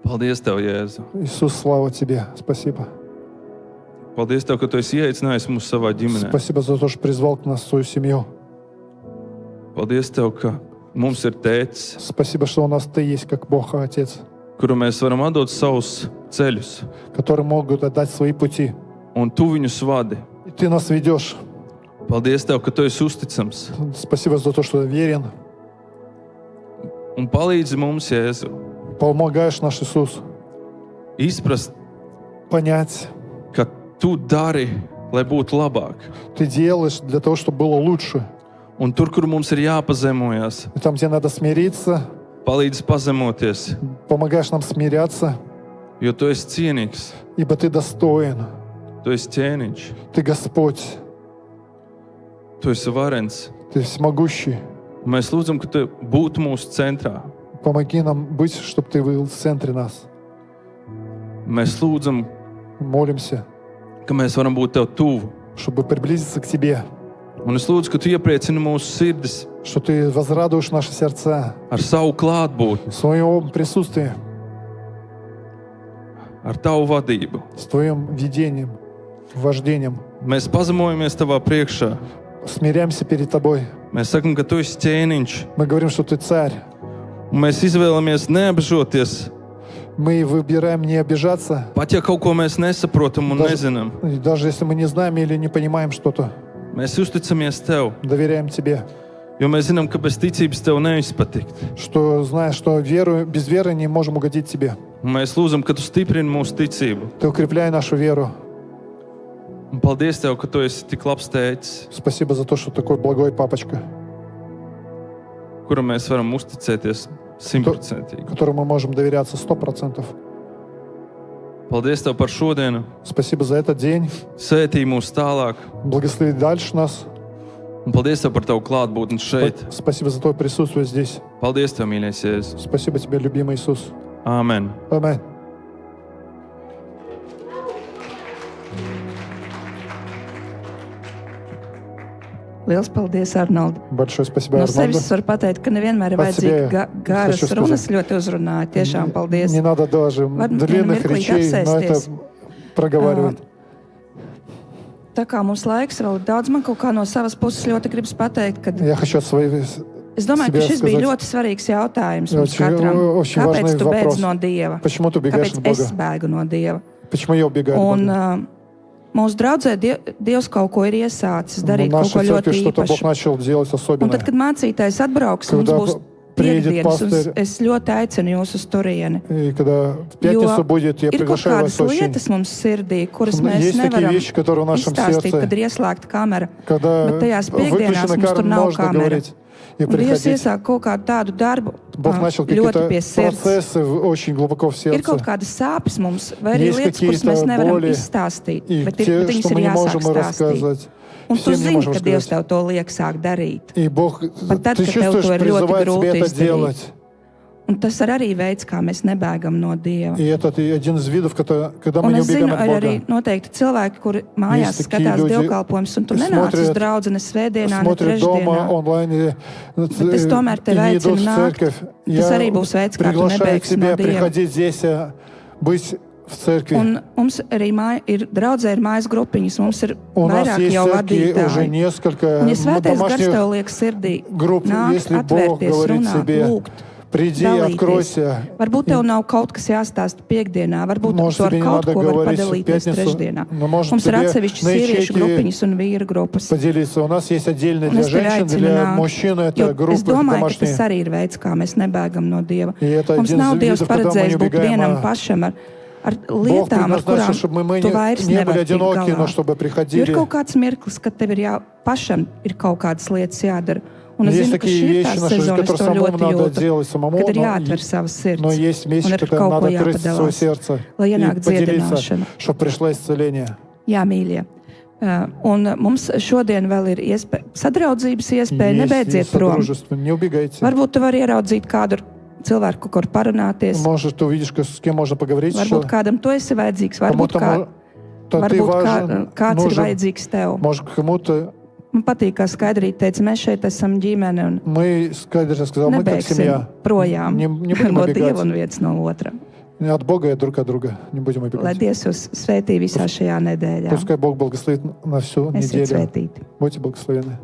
Paldies Tev, Jēzu. Иисус, слава Тебе. Спасибо. Paldies Tev, ka Tu esi ieaicinājis mūs savā ģimenē. Спасибо за то, что призвал к нас свою семью. Paldies Tev, ka mums ir tētis, Спасибо, что у нас Ты есть, как Бог Отец, kuru mēs varam atdot savus ceļus, которые могут отдать свои пути. un Tu viņus vadi. И Ты нас ведешь. Paldies Tev, ka Tu esi uzticams, Спасибо за то, что верен. un palīdzi mums, Jēzu, Помогаешь наш Иисус izprast, понять. ka Tu dari, lai būtu labāk. Ты делаешь для того, чтобы было лучше. Un tur, kur mums ir jāpazemojas, И там, где надо смириться, palīdzi pazemoties, помогаешь нам смиряться, jo Tu esi cienīgs, ибо Ты достоин. Tu esi ķēniņš, Ты Господь. Tu esi varens. Ты всемогущий. Mēs lūdzam, ka Tu būtu mūsu centrā. Помоги нам быть, чтобы Ты был в центре нас. Mēs lūdzam, Молимся, ka mēs varam būt Tev tuvu. чтобы приблизиться к Тебе, Un es lūdzu, ka Tu iepriecini mūsu sirdis что Ты возрадуешь наши сердца ar savu klātbūtni, в своем присутствии, ar Tavu vadību. с Твоим видением, вождением. Mēs pazemojamies Tavā priekšā. Смиряемся перед Тобой. Mēs sakam, ka Tu esi ķēniņš. Мы говорим, что Ты царь. Un mēs izvēlamies neapžoties, Мы выбираем не обижаться, pat ja kaut ko mēs nesaprotam un nezinām. и даже если мы не знаем или не понимаем что-то, Mēs uzticamies Tev, доверяем Тебе, jo mēs zinām, ka bez ticības Tev neizpatikt. что знаешь, что без веры не можем угодить Тебе. Un mēs lūdzam, ka Tu stiprini mūsu ticību. Ты укрепляй нашу веру. Un paldies Tev, ka Tu esi tik labs tētis, Спасибо за то, что такой благой папочка, kuram mēs varam uzticēties 100%. которому мы можем доверяться 100%. Paldies Tev par šodienu. Спасибо за этот день. Svētī mūs tālāk. Благослови дальше нас. Un paldies Tev par Tavu klātbūtni šeit. Спасибо за Твое присутствие здесь. Paldies Tev, mīļais Jēzus. Спасибо Тебе, любимый Иисус. Āmen. Аминь. Liels paldies, Arnold! Большое спасибо, No Арнольду. sevis es varu pateikt, ka nevienmēr ir Pats vajadzīga себе garas хочу runas, сказать. ļoti uzrunāja. Tiešām paldies! Не надо даже длинных mirklīt речей, но это apsēsties. проговаривать. Tā kā mums laiks vēl ir daudz, man kaut kā no savas puses ļoti gribas pateikt, ka Я хочу свои... es domāju, ka себя šis bija сказать. ļoti svarīgs jautājums mums Очень- katram. очень Kāpēc важный tu beidz вопрос. no Dieva? Почему ты убегаешь Kāpēc от Бога? es bēgu no Dieva? Почему я убегаю от Un Бога? mūsu draudzē Dievs kaut ko ir iesācis darīt, В kaut нашей ko церкви ļoti что-то Бог īpašu. начал делать Un особенное. tad, kad mācītājs atbrauks, mums Когда būs приедет piekdienas, un пастырь, es ļoti aicinu jūs uz turieni. и когда в пятницу будет, я Ir kaut приглашаю kādas вас очень. lietas mums sirdī, kuras mēs Есть такие nevaram вещи, которые в нашем izstāstīt, сердце, kad ir ieslēgta kamera. когда Bet tajās piekdienās выключена mums tur камера, nav можно камera. говорить. и Un Dievs приходить. iesāk kaut kādu tādu darbu Бог начал ļoti какие-то pie sirds. процессы очень глубоко в Ir kaut сердце. kādas sāpes mums, vai arī Есть lietas, kuras mēs какие-то nevaram боли, izstāstīt, И bet те, viņas что ir мы не можем jāsāk stāstīt. рассказать. Un tu Всем не zini, можем ka Dievs рассказать. tev to liek sākt darīt. И Бог, Pat tad, ты kad tev чувствуешь, to ir ļoti призывает тебя grūti это izdarīt. делать. Un tas ir arī veids, kā mēs nebēgam no Dieva. И это один из видов, когда мы Un не es zinu, убегаем от ir arī Бога. noteikti cilvēki, kuri mājās Есть такие skatās люди, dievkalpojumus, un tu nenāc uz смотрят- draugu ne svētdienā, ne Смотрят дома trešdienā. онлайн Bet es tomēr и tevi не идут aicinu в nākt. церковь. Tas arī būs veids, kā tu приглашаю nebēgsi no тебя Dieva. приходить здесь, быть в церкви. Un mums arī ir draudzē ir mājas grupiņas, mums ir У нас vairāk есть jau в церкви уже vadītāji. несколько Un, ja svētais gars домашних tev liek sirdī, групп. nāk, Если Бог atvērties, говорит runāt, тебе, lūgt, приди, dalīties. откройся. Varbūt tev nav kaut kas jāstāsta piekdienā, varbūt Может, tu ar тебе не kaut надо ko vari говорить в padalīties пятницу, trešdienā. но, может, Mums ir тебе atsevišķas на sieviešu ячейке grupiņas un vīru grupas. Поделиться. У нас есть отдельно Un для es tevi женщин, aicinu для nākt, мужчин jo это es группы domāju, ka tas домашние. arī ir veids, kā mēs nebēgam no Dieva. И это Mums один nav из Dievs видов, когда мы paredzējis не būt убегаем vienam pašam ar Бог lietām, ar предназначил, kurām чтобы мы tu vairs не были nevari tikt одиноки, но galā. чтобы Jo ir приходили. kaut kāds mirklis, kad tev ir pašam ir kaut kādas lietas jādara. Un es Есть zinu, ka такие šī ir tā вещи, наши, sezona, es которые to самому ļoti надо jūtu, делать самому, kad ir jāatver savas sirds но есть un вещи, ir которые kaut ko надо открыть свое jāpadalās, сердце lai и ienāk поделиться, dziedināšana. чтобы пришло исцеление. Jā, mīļie. Un mums šodien vēl ir sadraudzības iespēja. Есть Nebeidziet prom. содружество, не убегайте. Varbūt tu vari ieraudzīt kādu cilvēku, kur parunāties. Может, ты увидишь, с кем можно поговорить еще. Varbūt kādam tu esi vajadzīgs, varbūt, Кому-то ты varbūt важен, kāds ir нужен. vajadzīgs tev. Может, кому-то Man patīk, kā Skaidrīt teica, mēs šeit esam ģimene un мы, Скайдер сказал, мы как nebeigsim семья. projām Не будем no убегать. Dieva un viens no otra. От Бога и друг от друга. Не будем Lai убегать. Dievs jūs svētī visā šajā nedēļā. Пускай Бог благословит на всю Esiet неделю. svētīti. Будьте благословены.